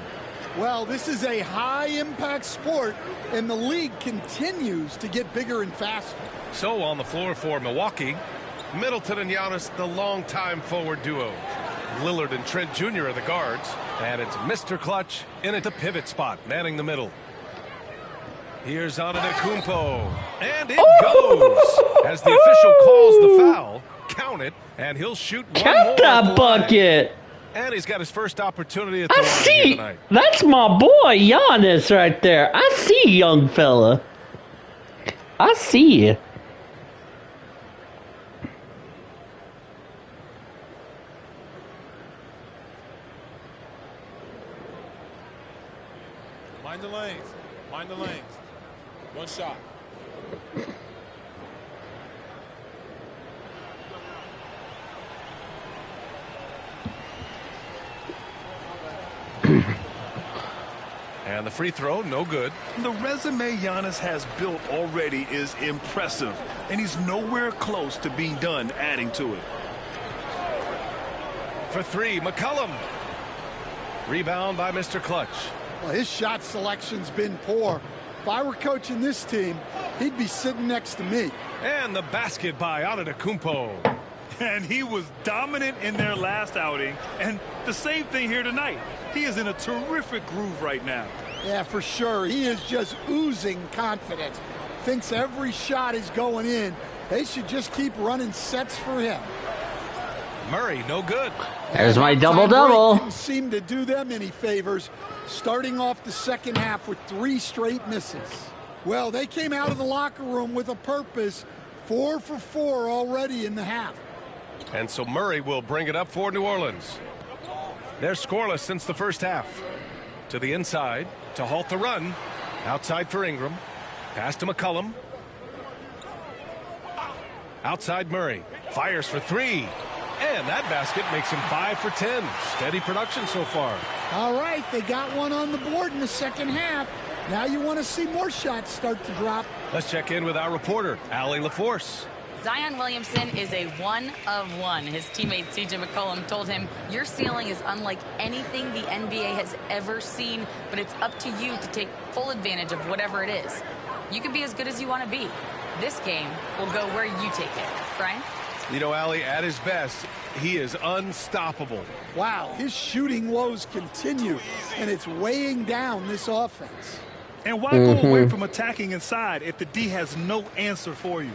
[SPEAKER 18] Well, this is a high-impact sport, and the league continues to get bigger and faster.
[SPEAKER 17] So on the floor for Milwaukee, Middleton and Giannis, the longtime forward duo. Lillard and Trent Jr. are the guards, and it's Mr. Clutch in at the pivot spot, manning the middle. Here's Antetokounmpo, and it goes as the official calls the foul. Count it, and he'll shoot one more.
[SPEAKER 1] Count that bucket.
[SPEAKER 17] And he's got his first opportunity at the line here tonight.
[SPEAKER 1] That's my boy Giannis right there. I see, young fella. I see you.
[SPEAKER 5] Mind the lanes. Mind the lanes. One shot.
[SPEAKER 17] And the free throw, no good.
[SPEAKER 20] The resume Giannis has built already is impressive, and he's nowhere close to being done adding to it.
[SPEAKER 17] For three, McCollum. Rebound by Mr. Clutch.
[SPEAKER 18] Well, his shot selection's been poor. If I were coaching this team, he'd be sitting next to me.
[SPEAKER 17] And the basket by Antetokounmpo.
[SPEAKER 20] And he was dominant in their last outing, and the same thing here tonight. He is in a terrific groove right now.
[SPEAKER 18] Yeah, for sure. He is just oozing confidence. Thinks every shot is going in. They should just keep running sets for him.
[SPEAKER 17] Murray, no good.
[SPEAKER 1] There's my double-double.
[SPEAKER 18] Didn't seem to do them any favors, starting off the second half with 3 straight misses. Well, they came out of the locker room with a purpose. 4 for 4 already in the half.
[SPEAKER 17] And so Murray will bring it up for New Orleans. They're scoreless since the first half. To the inside to halt the run. Outside for Ingram. Pass to McCollum. Outside Murray. Fires for 3. And that basket makes him 5 for 10. Steady production so far.
[SPEAKER 18] All right, they got one on the board in the second half. Now you want to see more shots start to drop.
[SPEAKER 17] Let's check in with our reporter, Allie LaForce.
[SPEAKER 19] Zion Williamson is a one of one. His teammate C.J. McCollum told him, your ceiling is unlike anything the NBA has ever seen, but it's up to you to take full advantage of whatever it is. You can be as good as you want to be. This game will go where you take it. Brian?
[SPEAKER 17] You know, Allie, at his best, he is unstoppable.
[SPEAKER 18] Wow, his shooting woes continue, and it's weighing down this offense.
[SPEAKER 20] And why go away from attacking inside if the D has no answer for you?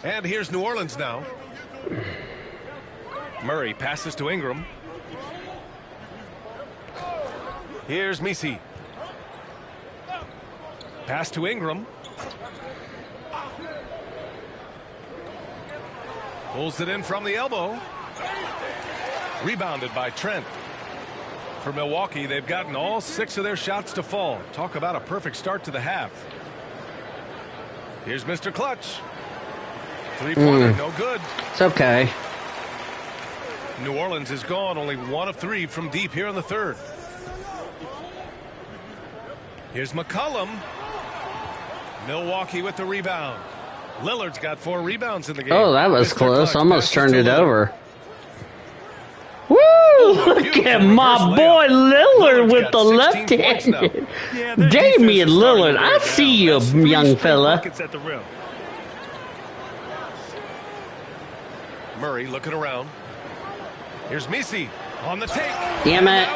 [SPEAKER 17] And here's New Orleans now. Murray passes to Ingram. Here's Messi. Pass to Ingram. Pulls it in from the elbow. Rebounded by Trent. For Milwaukee, they've gotten all 6 of their shots to fall. Talk about a perfect start to the half. Here's Mr. Clutch. Three-pointer, no good.
[SPEAKER 1] It's okay.
[SPEAKER 17] New Orleans is gone, only 1 of 3 from deep here in the third. Here's McCollum. Milwaukee with the rebound. Lillard's got 4 rebounds in the game.
[SPEAKER 1] Oh, that was
[SPEAKER 17] Mr.
[SPEAKER 1] close.
[SPEAKER 17] Clutch
[SPEAKER 1] Almost
[SPEAKER 17] passes
[SPEAKER 1] turned
[SPEAKER 17] to
[SPEAKER 1] it
[SPEAKER 17] Lillard.
[SPEAKER 1] over. Woo! Look at my boy Lillard with the left-handed. Damian Lillard, I see you, young fella.
[SPEAKER 17] Murray looking around. Here's Messi on the take.
[SPEAKER 1] Damn it.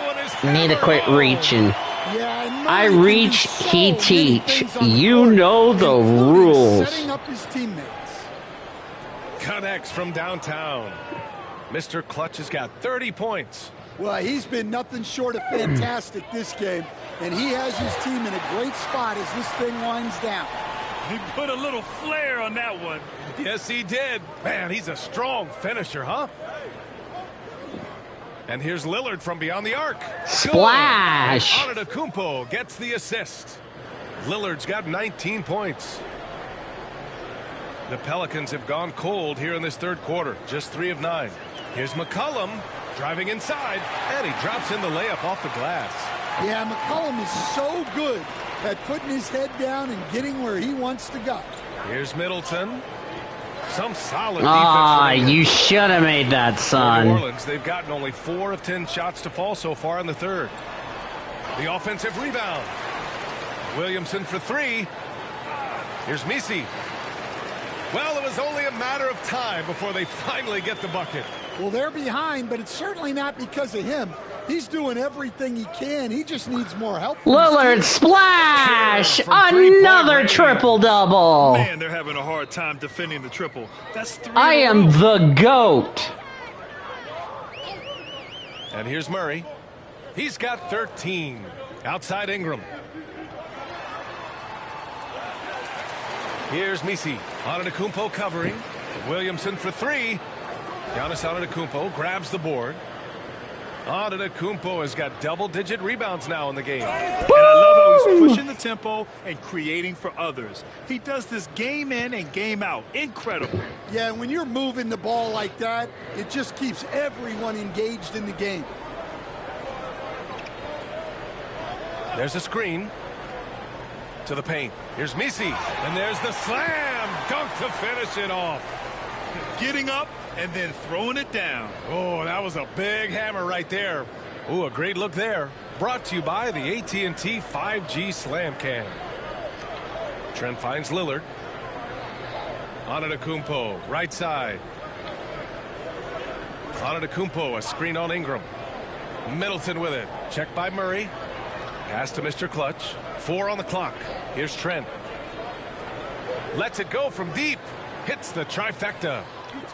[SPEAKER 1] Need to quit reaching. I reach, he teach. You know the rules.
[SPEAKER 18] Setting up his teammates.
[SPEAKER 17] Connects from downtown. Mr. Clutch has got 30 points.
[SPEAKER 18] Well, he's been nothing short of fantastic this game, and he has his team in a great spot as this thing winds down.
[SPEAKER 20] He put a little flair on that one.
[SPEAKER 17] Yes, he did. Man, he's a strong finisher, huh? And here's Lillard from beyond the arc.
[SPEAKER 1] Splash!
[SPEAKER 17] Antetokounmpo gets the assist. Lillard's got 19 points. The Pelicans have gone cold here in this third quarter. Just 3 of 9. Here's McCollum driving inside, and he drops in the layup off the glass.
[SPEAKER 18] Yeah, McCollum is so good at putting his head down and getting where he wants to go.
[SPEAKER 17] Here's Middleton. Some solid
[SPEAKER 1] Ah,
[SPEAKER 17] defense.
[SPEAKER 1] you should have made that,
[SPEAKER 17] For
[SPEAKER 1] son.
[SPEAKER 17] New Orleans, they've gotten only 4 of 10 shots to fall so far in the third. The offensive rebound. Williamson for 3. Here's Messi. Well, it was only a matter of time before they finally get the bucket.
[SPEAKER 18] Well, they're behind, but it's certainly not because of him. He's doing everything he can. He just needs more help.
[SPEAKER 1] Lillard splash! Another triple-double.
[SPEAKER 20] Man, they're having a hard time defending the triple. That's 3
[SPEAKER 1] I
[SPEAKER 20] in a
[SPEAKER 1] am
[SPEAKER 20] row.
[SPEAKER 1] the GOAT.
[SPEAKER 17] And here's Murray. He's got 13. Outside Ingram. Here's Misi. Antetokounmpo covering. Williamson for three. Giannis Antetokounmpo grabs the board. Antetokounmpo has got double-digit rebounds now in the game.
[SPEAKER 20] And I love how he's pushing the tempo and creating for others. He does this game in and game out. Incredible.
[SPEAKER 18] Yeah, when you're moving the ball like that, it just keeps everyone engaged in the game.
[SPEAKER 17] There's a screen to the paint. Here's Misi, and there's the slam dunk to finish it off.
[SPEAKER 20] Getting up and then throwing it down.
[SPEAKER 17] Oh, that was a big hammer right there. Oh, a great look there. Brought to you by the AT&T 5G Slam Cam. Trent finds Lillard. Antetokounmpo, right side. Antetokounmpo, a screen on Ingram. Middleton with it. Checked by Murray. Pass to Mr. Clutch. 4 on the clock. Here's Trent. Lets it go from deep. Hits the trifecta.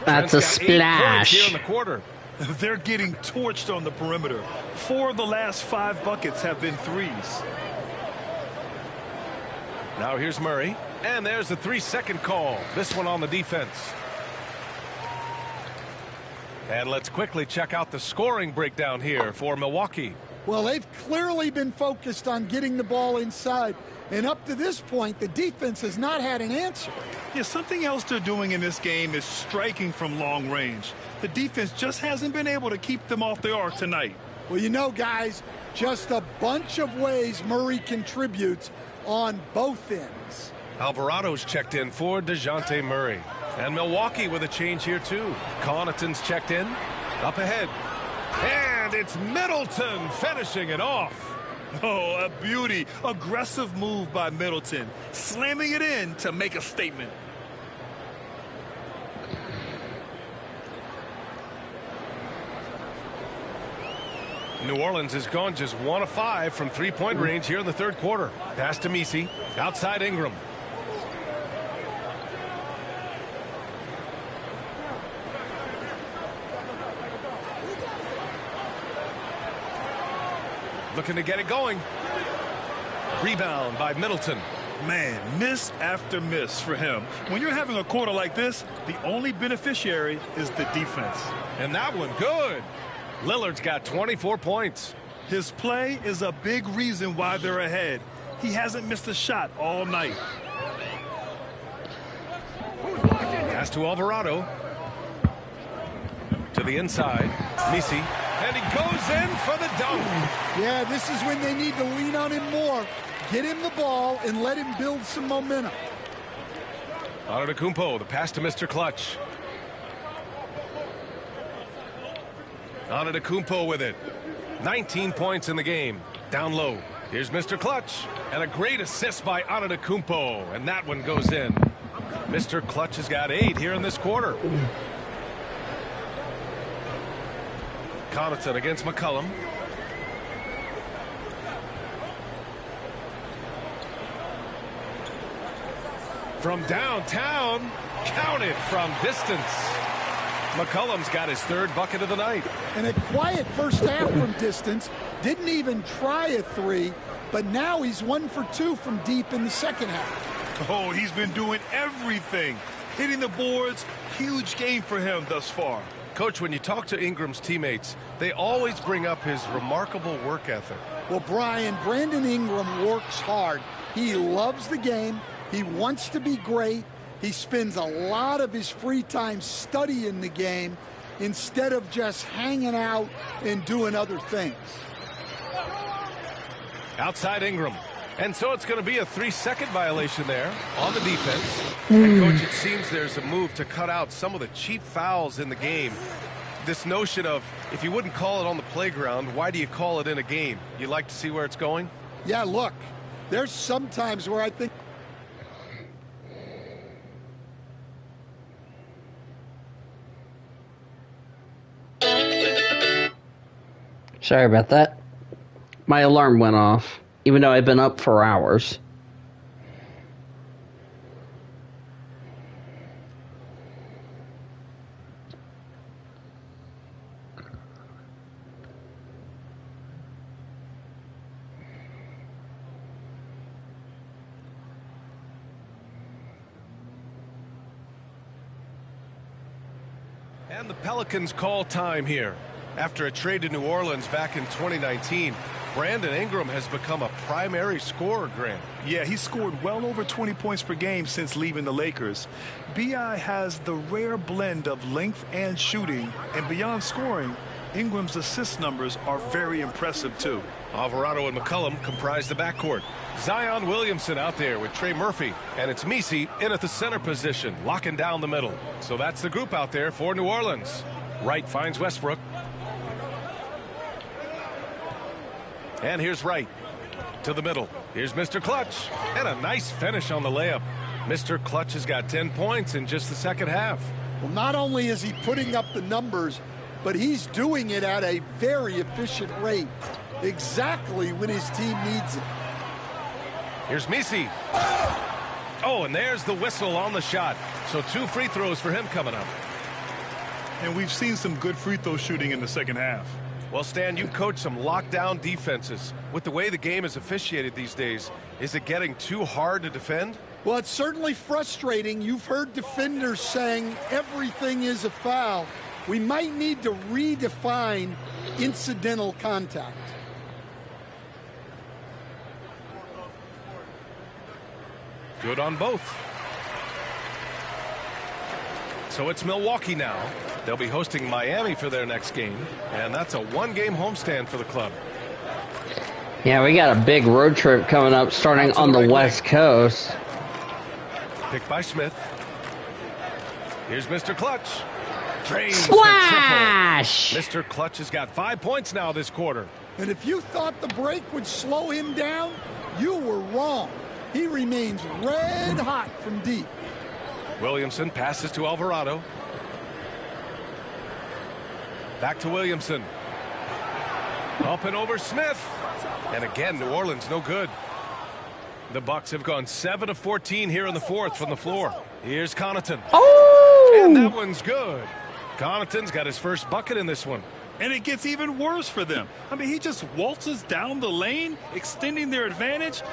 [SPEAKER 1] That's a splash.
[SPEAKER 17] Here in the quarter.
[SPEAKER 20] They're getting torched on the perimeter. 4 of the last 5 buckets have been threes.
[SPEAKER 17] Now here's Murray. And there's the 3-second call. This one on the defense. And let's quickly check out the scoring breakdown here for Milwaukee.
[SPEAKER 18] Well, they've clearly been focused on getting the ball inside. And up to this point, the defense has not had an answer.
[SPEAKER 20] Yeah, something else they're doing in this game is striking from long range. The defense just hasn't been able to keep them off the arc tonight.
[SPEAKER 18] Well, you know, guys, just a bunch of ways Murray contributes on both ends.
[SPEAKER 17] Alvarado's checked in for DeJounte Murray. And Milwaukee with a change here, too. Connaughton's checked in. Up ahead. And it's Middleton finishing it off.
[SPEAKER 20] Oh, a beauty. Aggressive move by Middleton. Slamming it in to make a statement.
[SPEAKER 17] New Orleans has gone just 1 of 5 from three-point range here in the third quarter. Pass to Misi. Outside Ingram. Looking to get it going. Rebound by Middleton.
[SPEAKER 20] Man, miss after miss for him. When you're having a quarter like this, the only beneficiary is the defense.
[SPEAKER 17] And that one good. Lillard's got 24 points.
[SPEAKER 20] His play is a big reason why they're ahead. He hasn't missed a shot all night.
[SPEAKER 17] Pass to Alvarado. To the inside. Misi. And he goes in for the dunk.
[SPEAKER 18] Yeah, this is when they need to lean on him more. Get him the ball and let him build some momentum.
[SPEAKER 17] Antetokounmpo, the pass to Mr. Clutch. Antetokounmpo with it. 19 points in the game. Down low. Here's Mr. Clutch. And a great assist by Antetokounmpo. And that one goes in. Mr. Clutch has got 8 here in this quarter. Connaughton against McCollum. From downtown, counted from distance. McCollum's got his 3rd bucket of the night.
[SPEAKER 18] And a quiet first half from distance. Didn't even try a 3, but now he's 1 for 2 from deep in the second half.
[SPEAKER 20] Oh, he's been doing everything. Hitting the boards, huge game for him thus far.
[SPEAKER 17] Coach, when you talk to Ingram's teammates, they always bring up his remarkable work ethic.
[SPEAKER 18] Well, Brian, Brandon Ingram works hard. He loves the game. He wants to be great. He spends a lot of his free time studying the game instead of just hanging out and doing other things.
[SPEAKER 17] Outside Ingram. And so it's going to be a 3-second violation there on the defense. And, Coach, it seems there's a move to cut out some of the cheap fouls in the game. This notion of if you wouldn't call it on the playground, why do you call it in a game? You like to see where it's going?
[SPEAKER 18] Yeah, look, there's some times where I think
[SPEAKER 1] Sorry about that. My alarm went off, even though I've been up for hours.
[SPEAKER 17] And the Pelicans call time here. After a trade to New Orleans back in 2019, Brandon Ingram has become a primary scorer, Grant.
[SPEAKER 20] Yeah, he scored well over 20 points per game since leaving the Lakers. B.I. has the rare blend of length and shooting, and beyond scoring, Ingram's assist numbers are very impressive, too.
[SPEAKER 17] Alvarado and McCollum comprise the backcourt. Zion Williamson out there with Trey Murphy, and it's Messi in at the center position, locking down the middle. So that's the group out there for New Orleans. Wright finds Westbrook. And here's Wright to the middle. Here's Mr. Clutch, and a nice finish on the layup. Mr. Clutch has got 10 points in just the second half.
[SPEAKER 18] Well, not only is he putting up the numbers, but he's doing it at a very efficient rate, exactly when his team needs it.
[SPEAKER 17] Here's Messi. Oh, and there's the whistle on the shot. So 2 free throws for him coming up.
[SPEAKER 20] And we've seen some good free throw shooting in the second half.
[SPEAKER 17] Well, Stan, you coach some lockdown defenses. With the way the game is officiated these days, is it getting too hard to defend?
[SPEAKER 18] Well, it's certainly frustrating. You've heard defenders saying everything is a foul. We might need to redefine incidental contact.
[SPEAKER 17] Good on both. So it's Milwaukee now. They'll be hosting Miami for their next game, and that's a 1-game homestand for the club.
[SPEAKER 1] Yeah, we got a big road trip coming up starting on the West Coast.
[SPEAKER 17] Picked by Smith. Here's Mr. Clutch. Drains
[SPEAKER 1] Splash!
[SPEAKER 17] the triple. Mr. Clutch has got 5 points now this quarter.
[SPEAKER 18] And if you thought the break would slow him down, you were wrong. He remains red hot from deep.
[SPEAKER 17] Williamson passes to Alvarado. Back to Williamson. Up and over Smith. And again, New Orleans no good. The Bucks have gone 7 of 14 here in the fourth from the floor. Here's Connaughton.
[SPEAKER 1] Oh!
[SPEAKER 17] And that one's good. Connaughton's got his first bucket in this one.
[SPEAKER 20] And it gets even worse for them. I mean, he just waltzes down the lane, extending their advantage.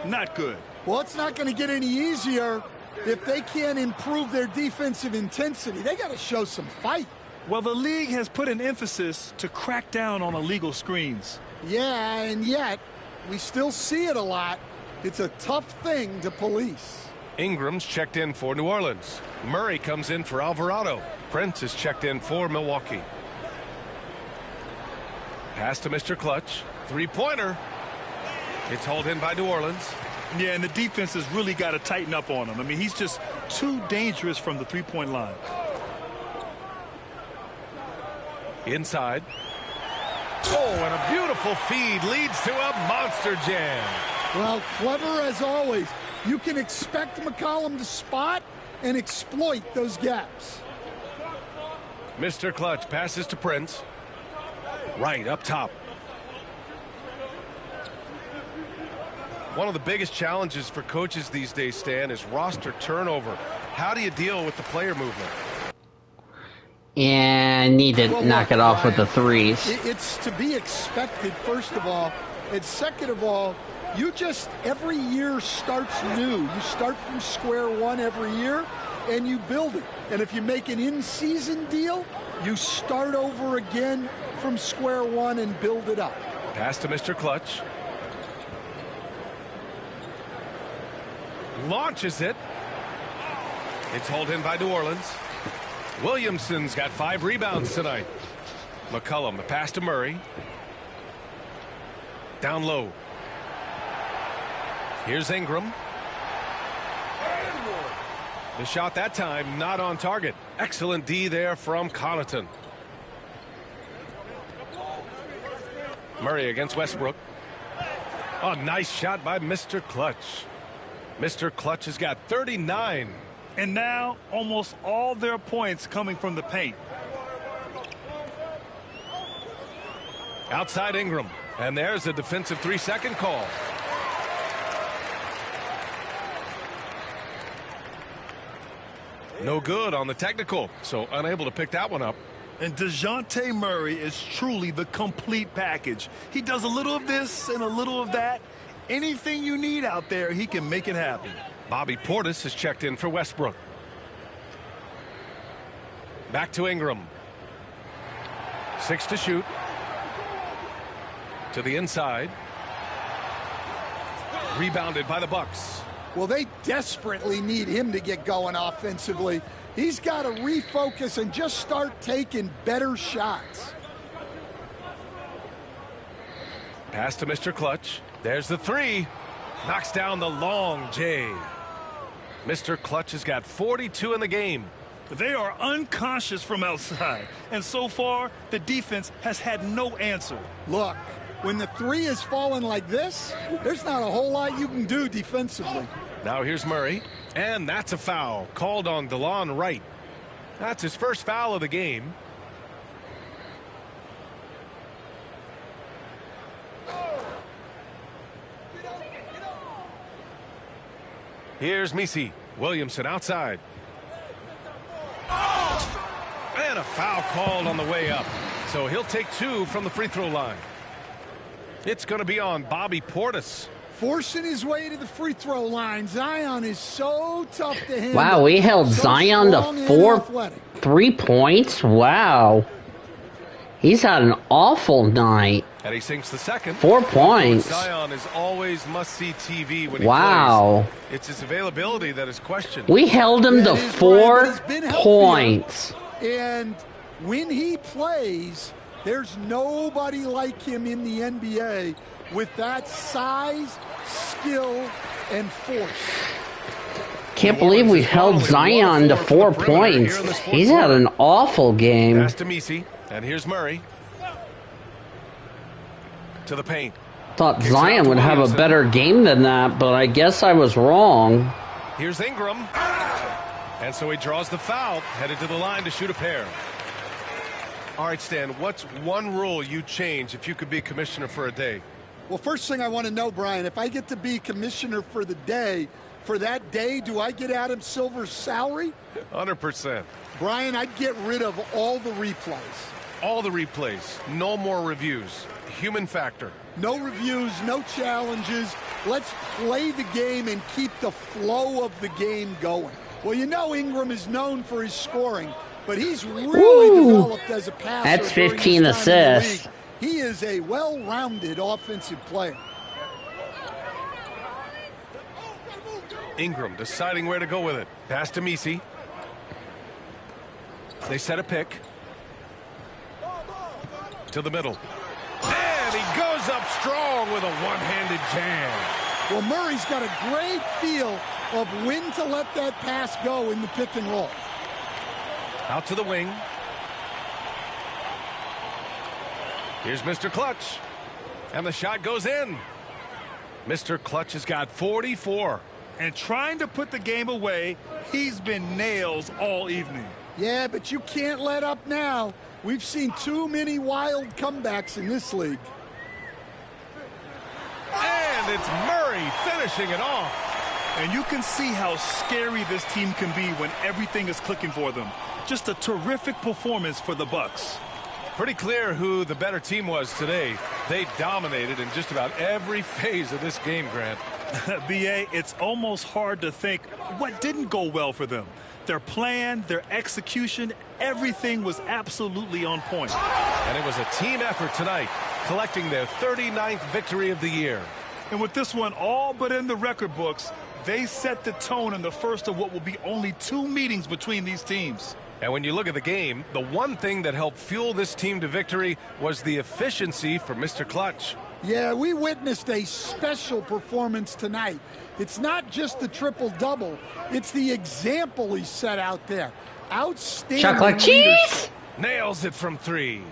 [SPEAKER 20] Not good.
[SPEAKER 18] Well, it's not going to get any easier if they can't improve their defensive intensity. They got to show some fight.
[SPEAKER 20] Well, the league has put an emphasis to crack down on illegal screens.
[SPEAKER 18] Yeah, and yet we still see it a lot. It's a tough thing to police.
[SPEAKER 17] Ingram's checked in for New Orleans. Murray comes in for Alvarado. Prince is checked in for Milwaukee. Pass to Mr. Clutch. 3-pointer. It's hauled in by New Orleans.
[SPEAKER 20] Yeah, and the defense has really got to tighten up on him. I mean, he's just too dangerous from the three-point line.
[SPEAKER 17] Inside. Oh, and a beautiful feed leads to a monster jam.
[SPEAKER 18] Well, clever as always. You can expect McCollum to spot and exploit those gaps.
[SPEAKER 17] Mr. Clutch passes to Prince. Right up top. One of the biggest challenges for coaches these days, Stan, is roster turnover. How do you deal with the player movement?
[SPEAKER 1] And need to knock it off with the threes.
[SPEAKER 18] It's to be expected, first of all. And second of all, you just, every year starts new. You start from square one every year, and you build it. And if you make an in-season deal, you start over again from square one and build it up.
[SPEAKER 17] Pass to Mr. Clutch. Launches it. It's hauled in by New Orleans. Williamson's got 5 rebounds tonight. McCollum, the pass to Murray. Down low. Here's Ingram. The shot that time not on target. Excellent D there from Connaughton. Murray against Westbrook. Oh, nice shot by Mr. Clutch. Mr. Clutch has got 39.
[SPEAKER 20] And now almost all their points coming from the paint.
[SPEAKER 17] Outside Ingram. And there's a defensive 3-second call. No good on the technical, so unable to pick that one up.
[SPEAKER 20] And DeJounte Murray is truly the complete package. He does a little of this and a little of that. Anything you need out there, he can make it happen.
[SPEAKER 17] Bobby Portis has checked in for Westbrook. Back to Ingram. 6 to shoot. To the inside. Rebounded by the Bucks.
[SPEAKER 18] Well, they desperately need him to get going offensively. He's got to refocus and just start taking better shots.
[SPEAKER 17] Pass to Mr. Clutch. There's the three. Knocks down the long J. Mr. Clutch has got 42 in the game.
[SPEAKER 20] They are unconscious from outside, and so far the defense has had no answer.
[SPEAKER 18] Look, when the three is falling like this, there's not a whole lot you can do defensively.
[SPEAKER 17] Now here's Murray, and that's a foul called on DeLon Wright. That's his first foul of the game. Here's Misi. Williamson outside. And a foul called on the way up. So he'll take 2 from the free throw line. It's going to be on Bobby Portis.
[SPEAKER 18] Forcing his way to the free throw line. Zion is so tough to handle.
[SPEAKER 1] Wow, we held Zion to 3 points. Wow. He's had an awful night.
[SPEAKER 17] And he sinks the second.
[SPEAKER 1] 4 points.
[SPEAKER 17] Zion is always must-see TV when he
[SPEAKER 1] wow.
[SPEAKER 17] plays. It's his availability that is questioned.
[SPEAKER 1] We held him to 4 points.
[SPEAKER 18] And when he plays, there's nobody like him in the NBA with that size, skill, and force.
[SPEAKER 1] Can't believe we held Zion to 4 points. He's had an awful game.
[SPEAKER 17] Pass to Misi, and here's Murray. To the paint.
[SPEAKER 1] Thought Zion would have a better game than that, but I guess I was wrong.
[SPEAKER 17] Here's Ingram. And so he draws the foul, headed to the line to shoot a pair. All right, Stan, what's one rule you'd change if you could be commissioner for a day?
[SPEAKER 18] Well, first thing I want to know, Brian, if I get to be commissioner for the day, for that day, do I get Adam Silver's salary?
[SPEAKER 17] 100%.
[SPEAKER 18] Brian, I'd get rid of all the replays.
[SPEAKER 17] All the replays. No more reviews. Human factor.
[SPEAKER 18] No reviews, no challenges. Let's play the game and keep the flow of the game going. Well, you know Ingram is known for his scoring, but he's really developed as a passer.
[SPEAKER 1] That's 15 assists.
[SPEAKER 18] He is a well-rounded offensive player.
[SPEAKER 17] Ingram deciding where to go with it. Pass to Misi. They set a pick. To the middle. And he goes up strong with a one-handed jam.
[SPEAKER 18] Well, Murray's got a great feel of when to let that pass go in the pick and roll.
[SPEAKER 17] Out to the wing. Here's Mr. Clutch. And the shot goes in. Mr. Clutch has got 44.
[SPEAKER 20] And trying to put the game away, he's been nails all evening.
[SPEAKER 18] Yeah, but you can't let up now. We've seen too many wild comebacks in this league.
[SPEAKER 17] And it's Murray finishing it off.
[SPEAKER 20] And you can see how scary this team can be when everything is clicking for them. Just a terrific performance for the Bucks.
[SPEAKER 17] Pretty clear who the better team was today. They dominated in just about every phase of this game, Grant.
[SPEAKER 20] B.A., it's almost hard to think what didn't go well for them. Their plan, their execution, everything was absolutely on point.
[SPEAKER 17] And it was a team effort tonight, collecting their 39th victory of the year.
[SPEAKER 20] And with this one all but in the record books, they set the tone in the first of what will be only 2 meetings between these teams.
[SPEAKER 17] And when you look at the game, the one thing that helped fuel this team to victory was the efficiency for Mr. Clutch.
[SPEAKER 18] Yeah, we witnessed a special performance tonight. It's not just the triple-double. It's the example he set out there. Outstanding.
[SPEAKER 1] Chocolate cheese!
[SPEAKER 17] Nails it from 3.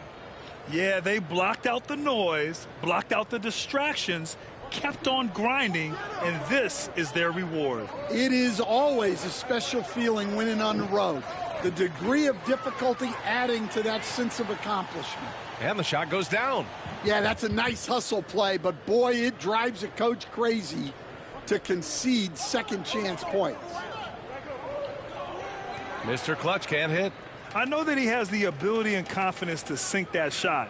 [SPEAKER 20] Yeah, they blocked out the noise, blocked out the distractions, kept on grinding, and this is their reward.
[SPEAKER 18] It is always a special feeling winning on the road. The degree of difficulty adding to that sense of accomplishment.
[SPEAKER 17] And the shot goes down.
[SPEAKER 18] Yeah, that's a nice hustle play, but boy, it drives a coach crazy to concede second chance points.
[SPEAKER 17] Mr. Clutch can't hit.
[SPEAKER 20] I know that he has the ability and confidence to sink that shot,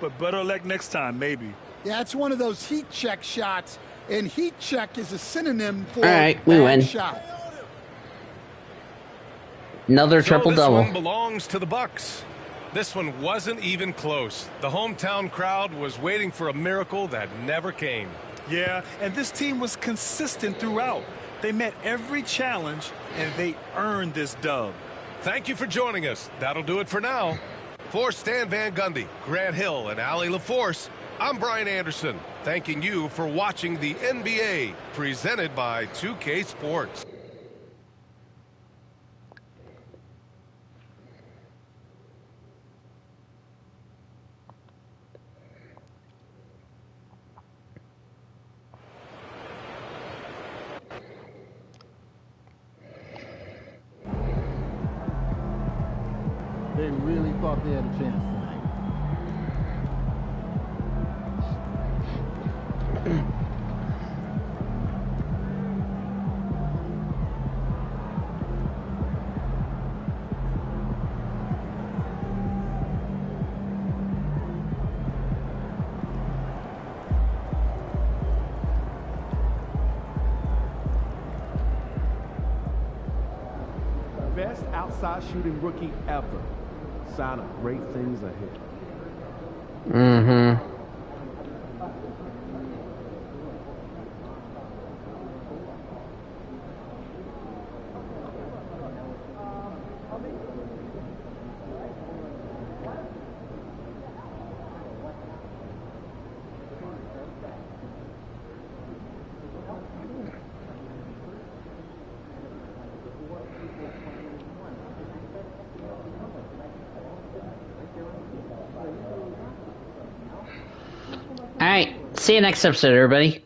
[SPEAKER 20] but better luck next time, maybe.
[SPEAKER 18] Yeah, it's one of those heat check shots, and heat check is a synonym for
[SPEAKER 1] all right, we win.
[SPEAKER 18] shot.
[SPEAKER 1] Another triple
[SPEAKER 17] This
[SPEAKER 1] double.
[SPEAKER 17] one belongs to the Bucks. This one wasn't even close. The hometown crowd was waiting for a miracle that never came.
[SPEAKER 20] Yeah, and this team was consistent throughout. They met every challenge, and they earned this dub.
[SPEAKER 17] Thank you for joining us. That'll do it for now. For Stan Van Gundy, Grant Hill, and Allie LaForce, I'm Brian Anderson, thanking you for watching the NBA, presented by 2K Sports.
[SPEAKER 6] They really thought they had a chance tonight. Best outside shooting rookie ever. Sign of great things ahead.
[SPEAKER 1] Mm-hmm. All right. See you next episode, everybody.